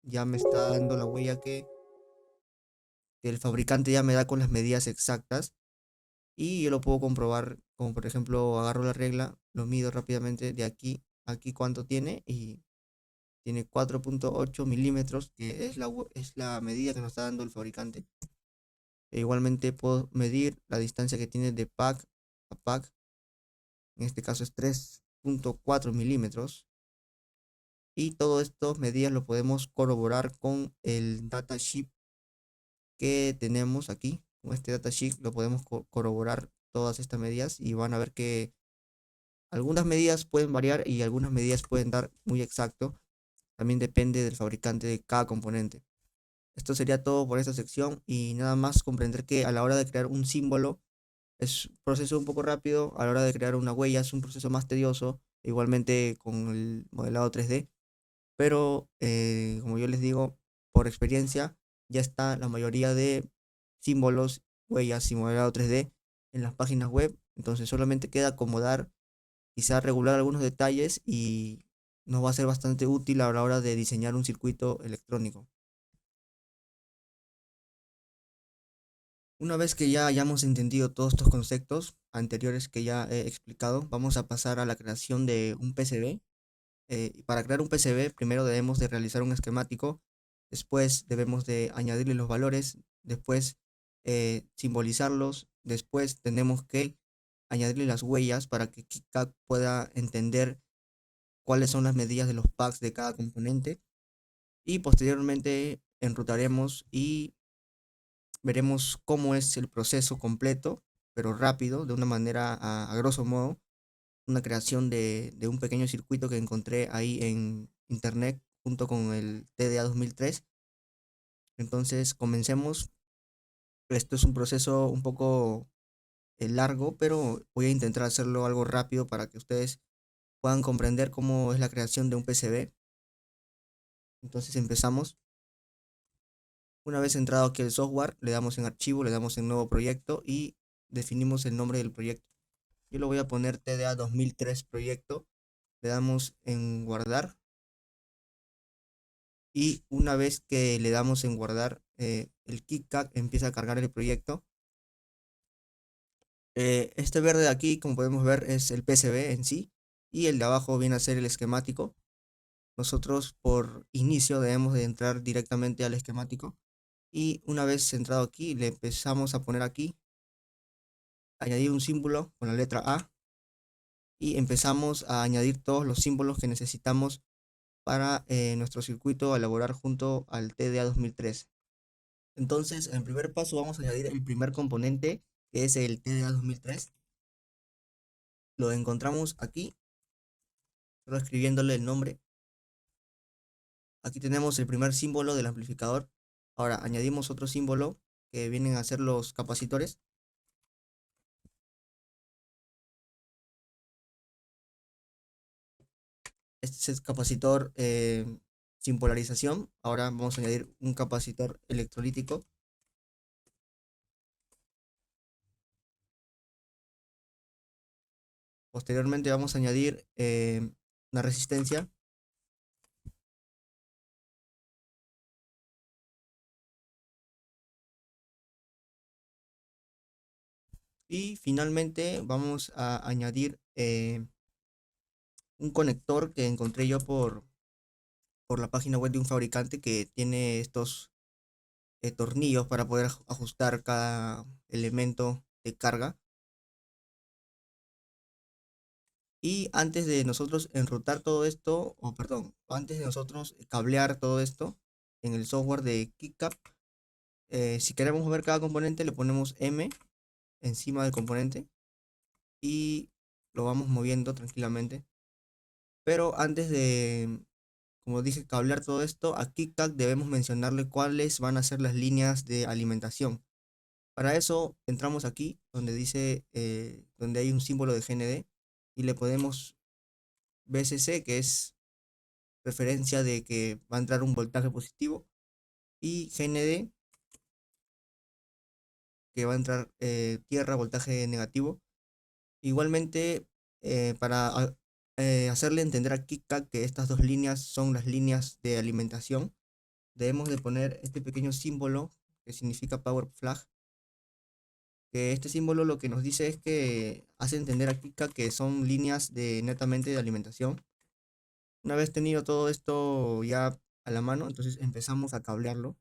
ya me está dando la huella que el fabricante ya me da con las medidas exactas y yo lo puedo comprobar, como por ejemplo agarro la regla, lo mido rápidamente de aquí a aquí cuánto tiene y tiene 4.8 milímetros, que es la medida que nos está dando el fabricante. E igualmente puedo medir la distancia que tiene de pack a pack, en este caso es 3.4 milímetros. Y todo esto medidas lo podemos corroborar con el datasheet que tenemos aquí. Con este datasheet lo podemos corroborar todas estas medidas y van a ver que algunas medidas pueden variar y algunas medidas pueden dar muy exacto. También depende del fabricante de cada componente. Esto sería todo por esta sección y nada más comprender que a la hora de crear un símbolo es un proceso un poco rápido, a la hora de crear una huella es un proceso más tedioso, igualmente con el modelado 3D, pero como yo les digo, por experiencia ya está la mayoría de símbolos, huellas y modelado 3D en las páginas web, entonces solamente queda acomodar, quizá regular algunos detalles y nos va a ser bastante útil a la hora de diseñar un circuito electrónico. Una vez que ya hayamos entendido todos estos conceptos anteriores que ya he explicado, vamos a pasar a la creación de un PCB. Y para crear un PCB, primero debemos de realizar un esquemático, después debemos de añadirle los valores, después simbolizarlos, después tenemos que añadirle las huellas para que KiCad pueda entender cuáles son las medidas de los packs de cada componente y posteriormente enrutaremos y veremos cómo es el proceso completo, pero rápido, de una manera a grosso modo, una creación de un pequeño circuito que encontré ahí en internet junto con el TDA 2003. Entonces, comencemos. Esto es un proceso un poco largo, pero voy a intentar hacerlo algo rápido para que ustedes puedan comprender cómo es la creación de un PCB. Entonces, empezamos. Una vez entrado aquí el software, le damos en archivo, le damos en nuevo proyecto y definimos el nombre del proyecto. Yo lo voy a poner TDA 2003 proyecto. Le damos en guardar y una vez que le damos en guardar, el KitKat empieza a cargar el proyecto. Este verde de aquí, como podemos ver, es el PCB en sí y el de abajo viene a ser el esquemático. Nosotros por inicio debemos de entrar directamente al esquemático y una vez entrado aquí le empezamos a poner aquí, añadir un símbolo con la letra A y empezamos a añadir todos los símbolos que necesitamos para nuestro circuito a elaborar junto al TDA 2003. Entonces, en primer paso vamos a añadir el primer componente, que es el TDA 2003. Lo encontramos aquí, solo escribiéndole el nombre. Aquí tenemos el primer símbolo del amplificador. Ahora añadimos otro símbolo que vienen a ser los capacitores. Este es el capacitor sin polarización. Ahora vamos a añadir un capacitor electrolítico. Posteriormente vamos a añadir una resistencia. Y finalmente vamos a añadir un conector que encontré yo por la página web de un fabricante que tiene estos tornillos para poder ajustar cada elemento de carga. Y antes de nosotros enrutar todo esto, o perdón, antes de nosotros cablear todo esto en el software de KiCad, si queremos mover cada componente le ponemos M encima del componente y lo vamos moviendo tranquilamente. Pero antes de, como dije, cablear todo esto, a KiCad debemos mencionarle cuáles van a ser las líneas de alimentación. Para eso entramos aquí donde dice, donde hay un símbolo de GND y le ponemos VCC, que es referencia de que va a entrar un voltaje positivo, y GND, que va a entrar tierra, voltaje negativo. Igualmente, para hacerle entender a KiCad que estas dos líneas son las líneas de alimentación, debemos de poner este pequeño símbolo que significa Power Flag, que este símbolo lo que nos dice es que hace entender a KiCad que son líneas de netamente de alimentación. Una vez tenido todo esto ya a la mano, entonces empezamos a cablearlo.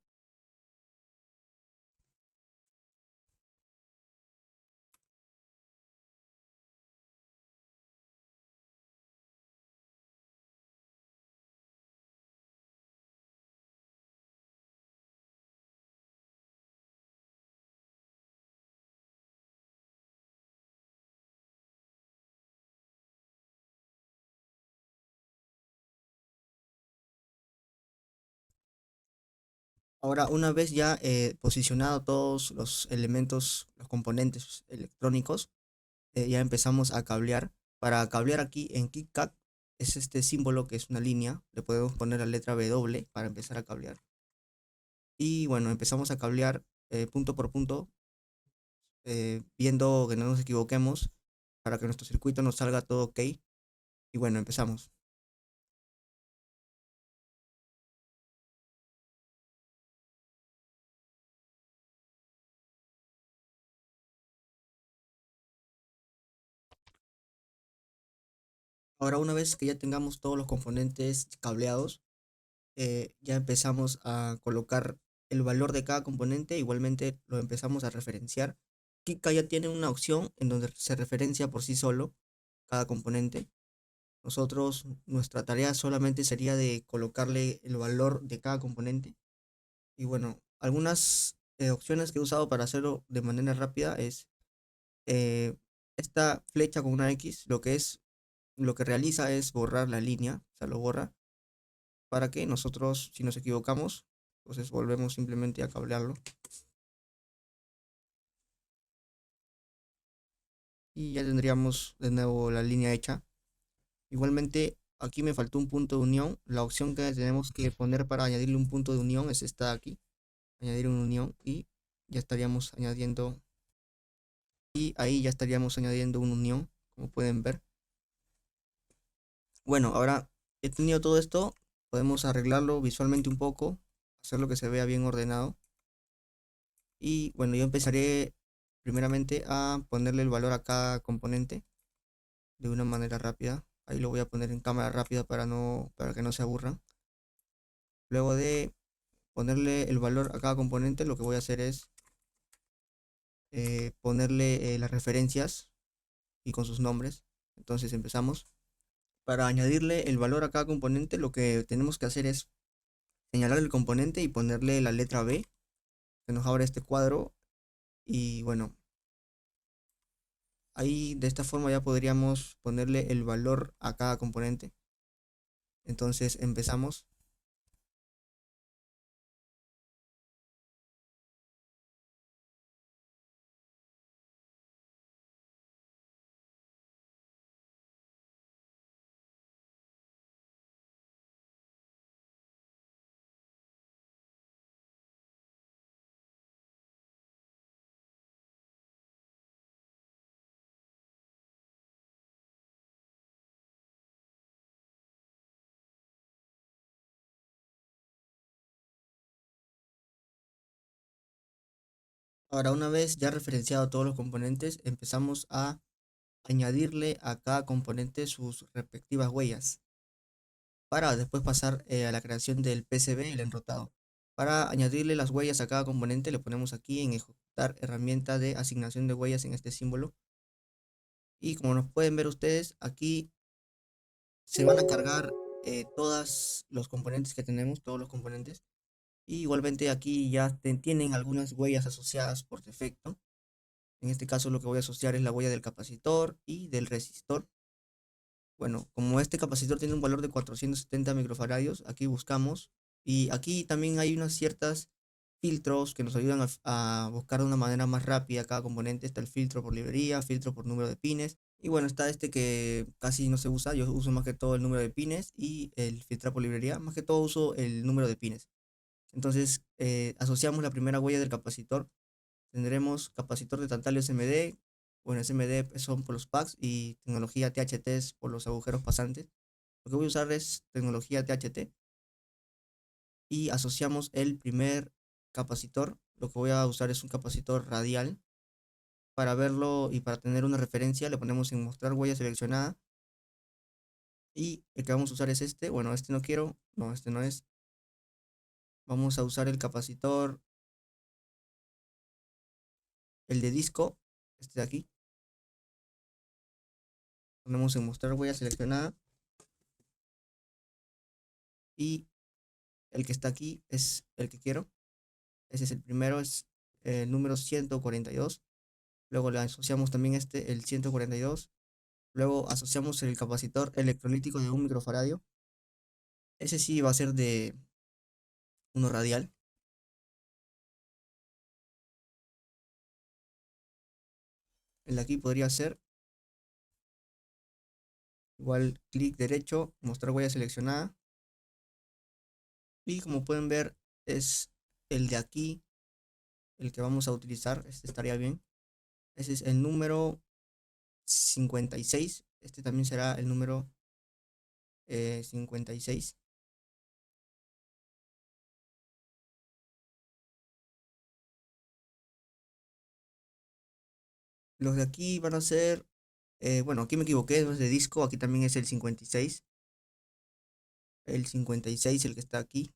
Ahora, una vez ya posicionado todos los elementos, los componentes electrónicos, ya empezamos a cablear. Para cablear aquí en KitKat es este símbolo que es una línea. Le podemos poner la letra W para empezar a cablear. Y bueno, empezamos a cablear punto por punto, viendo que no nos equivoquemos para que nuestro circuito nos salga todo ok. Y bueno, empezamos. Ahora, una vez que ya tengamos todos los componentes cableados, ya empezamos a colocar el valor de cada componente. Igualmente lo empezamos a referenciar. Kika ya tiene una opción en donde se referencia por sí solo cada componente. Nosotros, nuestra tarea solamente sería de colocarle el valor de cada componente. Y bueno, algunas opciones que he usado para hacerlo de manera rápida es eh, esta flecha con una X, lo que realiza es borrar la línea, o sea, lo borra para que nosotros, si nos equivocamos, entonces volvemos simplemente a cablearlo y ya tendríamos de nuevo la línea hecha. Igualmente, aquí me faltó un punto de unión. La opción que tenemos que poner para añadirle un punto de unión es esta de aquí, añadir una unión, y ya estaríamos añadiendo, y ahí ya estaríamos añadiendo una unión, como pueden ver. Bueno, ahora he tenido todo esto, podemos arreglarlo visualmente un poco, hacerlo que se vea bien ordenado. Y bueno, yo empezaré primeramente a ponerle el valor a cada componente de una manera rápida. Ahí lo voy a poner en cámara rápida para que no se aburran. Luego de ponerle el valor a cada componente, lo que voy a hacer es ponerle las referencias y con sus nombres. Entonces empezamos. Para añadirle el valor a cada componente, lo que tenemos que hacer es señalar el componente y ponerle la letra B, que nos abre este cuadro. Y bueno, ahí de esta forma ya podríamos ponerle el valor a cada componente. Entonces empezamos. Ahora, una vez ya referenciado todos los componentes, empezamos a añadirle a cada componente sus respectivas huellas para después pasar a la creación del PCB y el enrutado. Para añadirle las huellas a cada componente, le ponemos aquí en ejecutar herramienta de asignación de huellas en este símbolo. Y como nos pueden ver ustedes, aquí se van a cargar todos los componentes que tenemos, todos los componentes. Y igualmente aquí ya tienen algunas huellas asociadas por defecto. En este caso lo que voy a asociar es la huella del capacitor y del resistor. Bueno, como este capacitor tiene un valor de 470 microfaradios, aquí buscamos. Y aquí también hay unas ciertas filtros que nos ayudan a buscar de una manera más rápida cada componente. Está el filtro por librería, filtro por número de pines. Y bueno, está este que casi no se usa. Yo uso más que todo el número de pines y el filtro por librería. Más que todo uso el número de pines. Entonces, asociamos la primera huella del capacitor. Tendremos capacitor de tantalio SMD. Bueno, SMD son por los packs y tecnología THT es por los agujeros pasantes. Lo que voy a usar es tecnología THT y asociamos el primer capacitor. Lo que voy a usar es un capacitor radial. Para verlo y para tener una referencia, le ponemos en mostrar huella seleccionada. Y el que vamos a usar es este. Bueno, este no quiero. No, este no es. Vamos a usar el capacitor, el de disco, este de aquí. Ponemos en mostrar huella seleccionada. Y el que está aquí es el que quiero. Ese es el primero, es el número 142. Luego le asociamos también este, el 142. Luego asociamos el capacitor electrolítico de 1 microfaradio. Ese sí va a ser de uno radial. El de aquí podría ser igual clic derecho, mostrar huella seleccionada. Y como pueden ver, es el de aquí el que vamos a utilizar. Este estaría bien. Ese es el número 56. Este también será el número 56. Los de aquí van a ser, bueno, aquí me equivoqué, los de disco, aquí también es el 56. El 56, el que está aquí.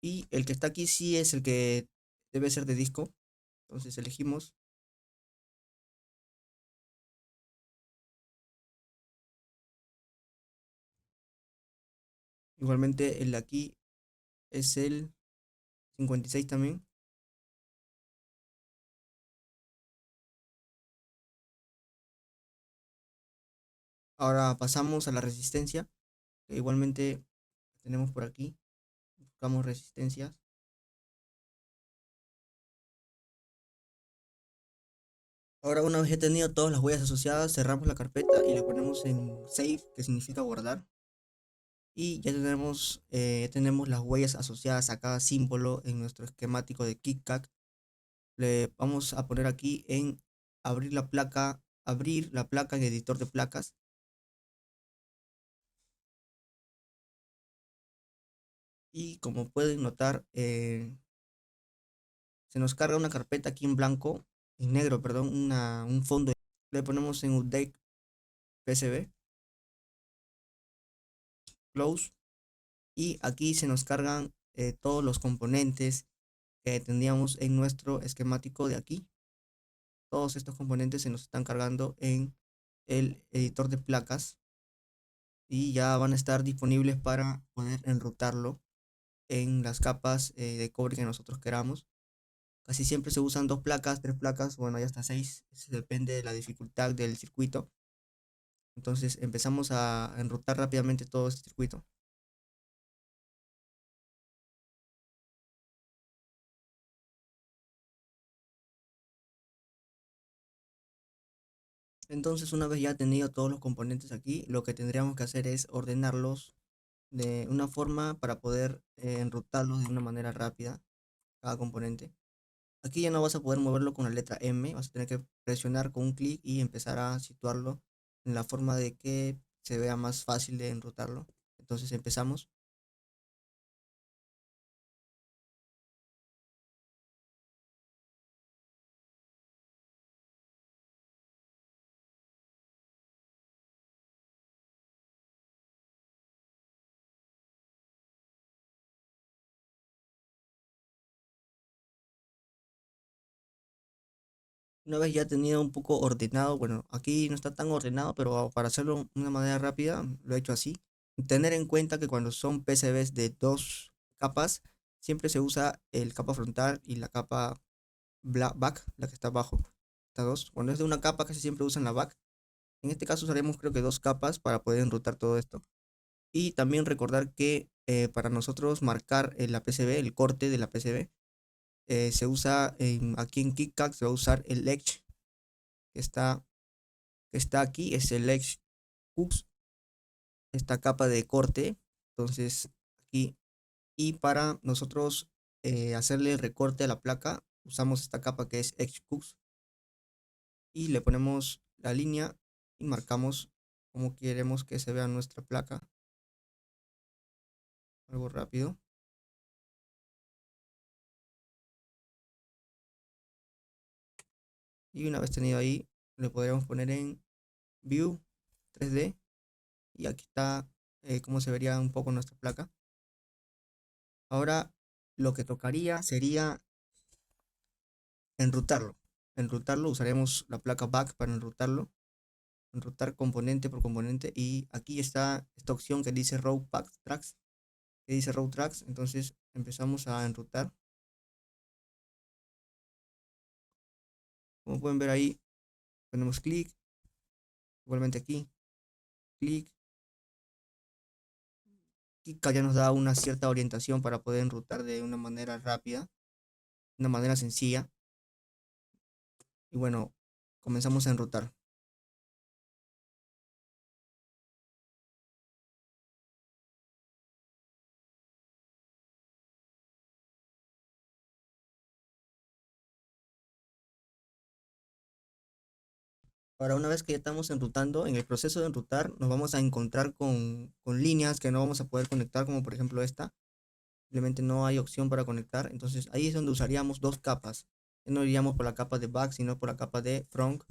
Y el que está aquí sí es el que debe ser de disco. Entonces elegimos. Igualmente el de aquí es el 56 también. Ahora pasamos a la resistencia, que igualmente tenemos por aquí. Buscamos resistencias. Ahora una vez ya tenido todas las huellas asociadas, cerramos la carpeta y le ponemos en Save, que significa guardar. Y ya tenemos las huellas asociadas a cada símbolo en nuestro esquemático de KitKat. Le vamos a poner aquí en abrir la placa en editor de placas. Y como pueden notar, se nos carga una carpeta aquí en blanco, en negro, perdón, un fondo. Le ponemos en Update PCB, Close, y aquí se nos cargan todos los componentes que tendríamos en nuestro esquemático de aquí. Todos estos componentes se nos están cargando en el editor de placas y ya van a estar disponibles para poder enrutarlo en las capas de cobre que nosotros queramos. Casi siempre se usan dos placas, tres placas, bueno, ya hasta seis. Eso depende de la dificultad del circuito. Entonces empezamos a enrutar rápidamente todo este circuito. Entonces una vez ya tenido todos los componentes aquí, lo que tendríamos que hacer es ordenarlos de una forma para poder enrutarlos de una manera rápida, cada componente. Aquí ya no vas a poder moverlo con la letra M, vas a tener que presionar con un clic y empezar a situarlo en la forma de que se vea más fácil de enrutarlo. Entonces empezamos. Una vez ya tenido un poco ordenado, bueno, aquí no está tan ordenado, pero para hacerlo de una manera rápida, lo he hecho así. Tener en cuenta que cuando son PCBs de dos capas, siempre se usa el capa frontal y la capa back, la que está abajo. Estas dos. Cuando es de una capa, casi siempre usan la back. En este caso usaremos creo que dos capas para poder enrutar todo esto. Y también recordar que para nosotros marcar la PCB, el corte de la PCB, se usa aquí en KitKat, se va a usar el Edge que está, que está aquí, es el Edge Hooks, esta capa de corte. Entonces aquí, y para nosotros hacerle recorte a la placa, usamos esta capa que es Edge Hooks y le ponemos la línea y marcamos cómo queremos que se vea nuestra placa. Algo rápido. Y una vez tenido ahí, le podríamos poner en View 3D y aquí está cómo se vería un poco nuestra placa. Ahora lo que tocaría sería enrutarlo. Enrutarlo, usaremos la placa back para enrutarlo. Enrutar componente por componente y aquí está esta opción que dice Row Pack Tracks, que dice Row Tracks. Entonces empezamos a enrutar. Como pueden ver ahí, ponemos clic, igualmente aquí, clic. Kika ya nos da una cierta orientación para poder enrutar de una manera rápida, una manera sencilla. y bueno, comenzamos a enrutar. Ahora, una vez que ya estamos enrutando, en el proceso de enrutar nos vamos a encontrar con líneas que no vamos a poder conectar, como por ejemplo esta. Simplemente no hay opción para conectar. Entonces ahí es donde usaríamos dos capas. No iríamos por la capa de back, sino por la capa de front.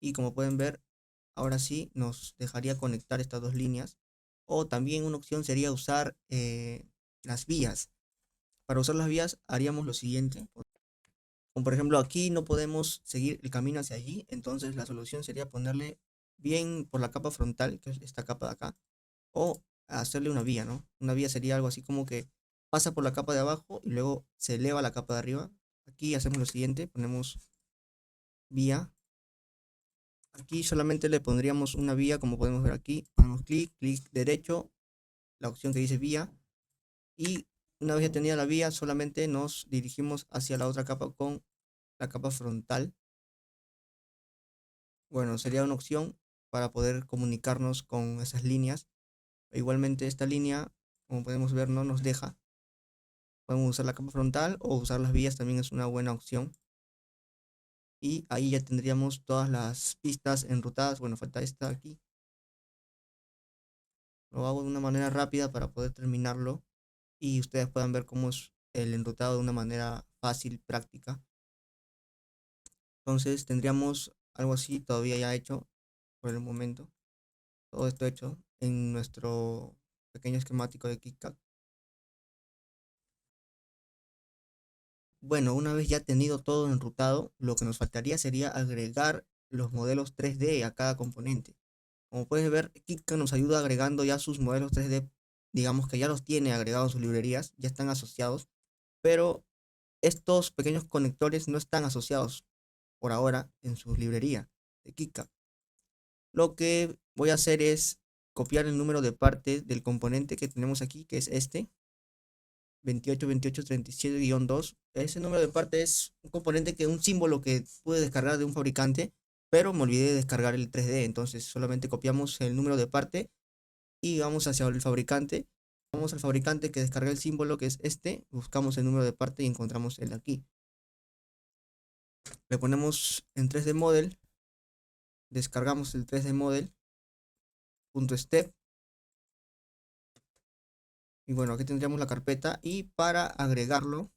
Y como pueden ver, ahora sí nos dejaría conectar estas dos líneas. O también una opción sería usar las vías. Para usar las vías haríamos lo siguiente. Como por ejemplo aquí no podemos seguir el camino hacia allí. Entonces la solución sería ponerle bien por la capa frontal, que es esta capa de acá, o hacerle una vía, ¿no? Una vía sería algo así como que pasa por la capa de abajo y luego se eleva a la capa de arriba. Aquí hacemos lo siguiente, ponemos vía. Aquí solamente le pondríamos una vía, como podemos ver aquí. Ponemos clic, clic derecho, la opción que dice vía. Y una vez ya tenida la vía, solamente nos dirigimos hacia la otra capa con la capa frontal. Bueno, sería una opción para poder comunicarnos con esas líneas. Igualmente esta línea, como podemos ver, no nos deja. Podemos usar la capa frontal o usar las vías, también es una buena opción. Y ahí ya tendríamos todas las pistas enrutadas. Bueno, falta esta aquí. Lo hago de una manera rápida para poder terminarlo y ustedes puedan ver cómo es el enrutado de una manera fácil, práctica. Entonces tendríamos algo así todavía ya hecho por el momento. Todo esto hecho en nuestro pequeño esquemático de KitKat. Bueno, una vez ya tenido todo enrutado, lo que nos faltaría sería agregar los modelos 3D a cada componente. Como puedes ver, KitKat nos ayuda agregando ya sus modelos 3D, digamos que ya los tiene agregados en sus librerías, ya están asociados, pero estos pequeños conectores no están asociados por ahora en su librería de KitKat. Lo que voy a hacer es copiar el número de partes del componente que tenemos aquí, que es este, 282837-2. Ese número de parte es un componente un símbolo que pude descargar de un fabricante, pero me olvidé de descargar el 3D. Entonces solamente copiamos el número de parte y vamos hacia el fabricante. Vamos al fabricante que descarga el símbolo, que es este, buscamos el número de parte y encontramos el de aquí. Le ponemos en 3D Model, descargamos el 3D Model, .step, y bueno, aquí tendríamos la carpeta. Y para agregarlo,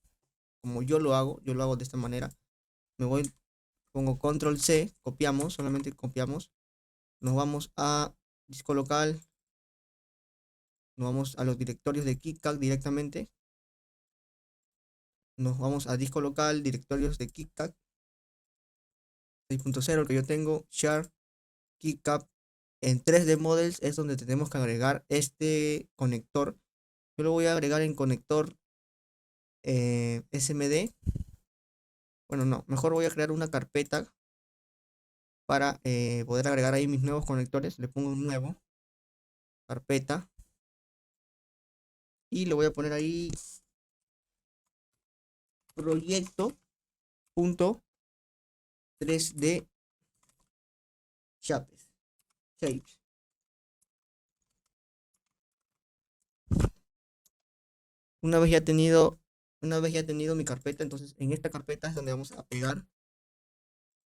como yo lo hago de esta manera. Me voy, pongo control C, copiamos, solamente copiamos. Nos vamos a disco local, nos vamos a los directorios de KitKat directamente. Nos vamos a disco local, directorios de KitKat 6.0, el que yo tengo, share, KitKat. En 3D Models es donde tenemos que agregar este conector. Yo lo voy a agregar en conector SMD. Bueno, no, mejor voy a crear una carpeta para poder agregar ahí mis nuevos conectores. Le pongo un nuevo, carpeta, y le voy a poner ahí proyecto.3D shapes. Shapes. Una vez ya tenido, una vez ya tenido mi carpeta, entonces en esta carpeta es donde vamos a pegar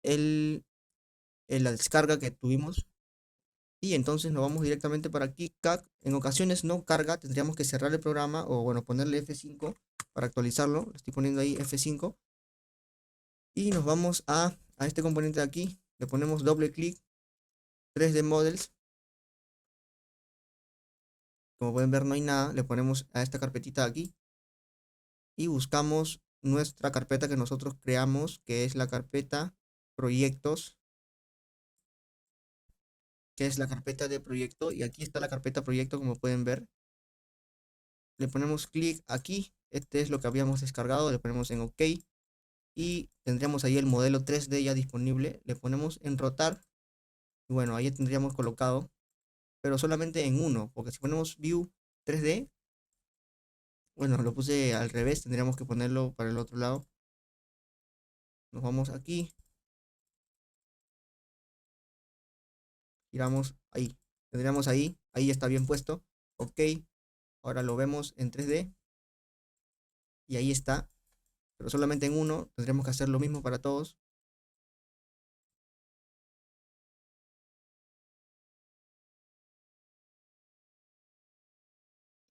el, la descarga que tuvimos. Y entonces nos vamos directamente para KitKat. En ocasiones no carga, tendríamos que cerrar el programa o bueno, ponerle F5 para actualizarlo. Le estoy poniendo ahí F5. Y nos vamos a este componente de aquí. Le ponemos doble clic, 3D Models. Como pueden ver no hay nada. Le ponemos a esta carpetita de aquí. Y buscamos nuestra carpeta que nosotros creamos, que es la carpeta proyectos, que es la carpeta de proyecto. Y aquí está la carpeta proyecto, como pueden ver. Le ponemos clic aquí. Este es lo que habíamos descargado. Le ponemos en OK. Y tendríamos ahí el modelo 3D ya disponible. Le ponemos en rotar. Y bueno, ahí tendríamos colocado, pero solamente en uno, porque si ponemos View 3D, bueno, lo puse al revés, tendríamos que ponerlo para el otro lado. Nos vamos aquí, giramos ahí. Tendríamos ahí ya está bien puesto. Ok, ahora lo vemos en 3D y ahí está, pero solamente en uno. Tendremos que hacer lo mismo para todos.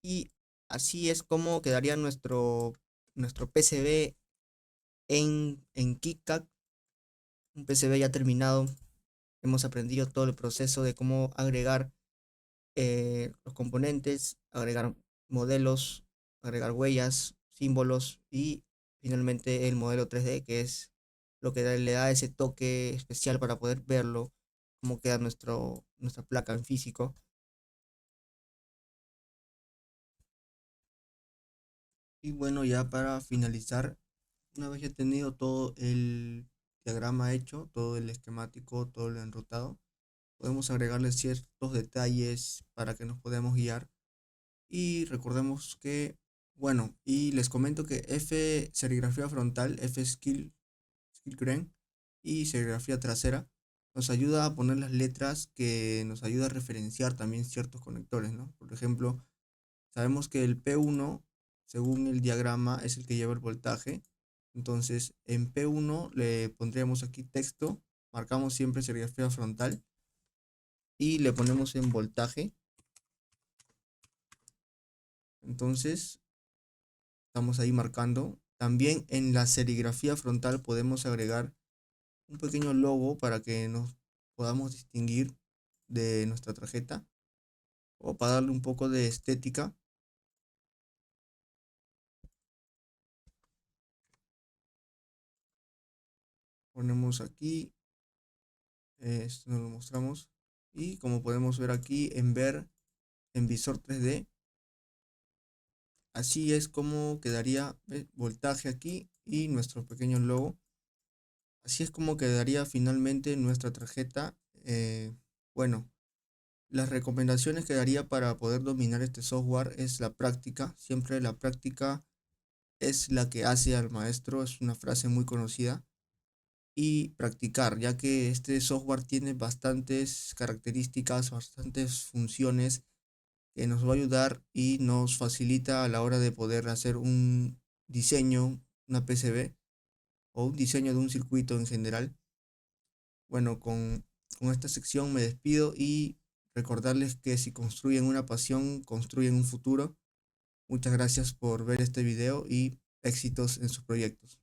Y así es como quedaría nuestro PCB en KiCad, un PCB ya terminado. Hemos aprendido todo el proceso de cómo agregar los componentes, agregar modelos, agregar huellas, símbolos y finalmente el modelo 3D, que es lo que le da ese toque especial para poder verlo, cómo queda nuestra placa en físico. Y bueno, ya para finalizar, una vez ya tenido todo el diagrama hecho, todo el esquemático, todo el enrutado, podemos agregarle ciertos detalles para que nos podamos guiar. Y recordemos que, bueno, y les comento que F serigrafía frontal, Skill Crane y serigrafía trasera nos ayuda a poner las letras que nos ayuda a referenciar también ciertos conectores, ¿no? Por ejemplo, sabemos que el P1, según el diagrama, es el que lleva el voltaje. Entonces, en P1 le pondríamos aquí texto, marcamos siempre serigrafía frontal y le ponemos en voltaje. Entonces, estamos ahí marcando. También en la serigrafía frontal podemos agregar un pequeño logo para que nos podamos distinguir de nuestra tarjeta o para darle un poco de estética. Ponemos aquí, esto nos lo mostramos y como podemos ver aquí en ver en visor 3D, así es como quedaría voltaje aquí y nuestro pequeño logo. Así es como quedaría finalmente nuestra tarjeta. Bueno, las recomendaciones que daría para poder dominar este software es la práctica. Siempre la práctica es la que hace al maestro, es una frase muy conocida. Y practicar, ya que este software tiene bastantes características, bastantes funciones que nos va a ayudar y nos facilita a la hora de poder hacer un diseño, una PCB o un diseño de un circuito en general. Bueno, con esta sección me despido y recordarles que si construyen una pasión, construyen un futuro. Muchas gracias por ver este video y éxitos en sus proyectos.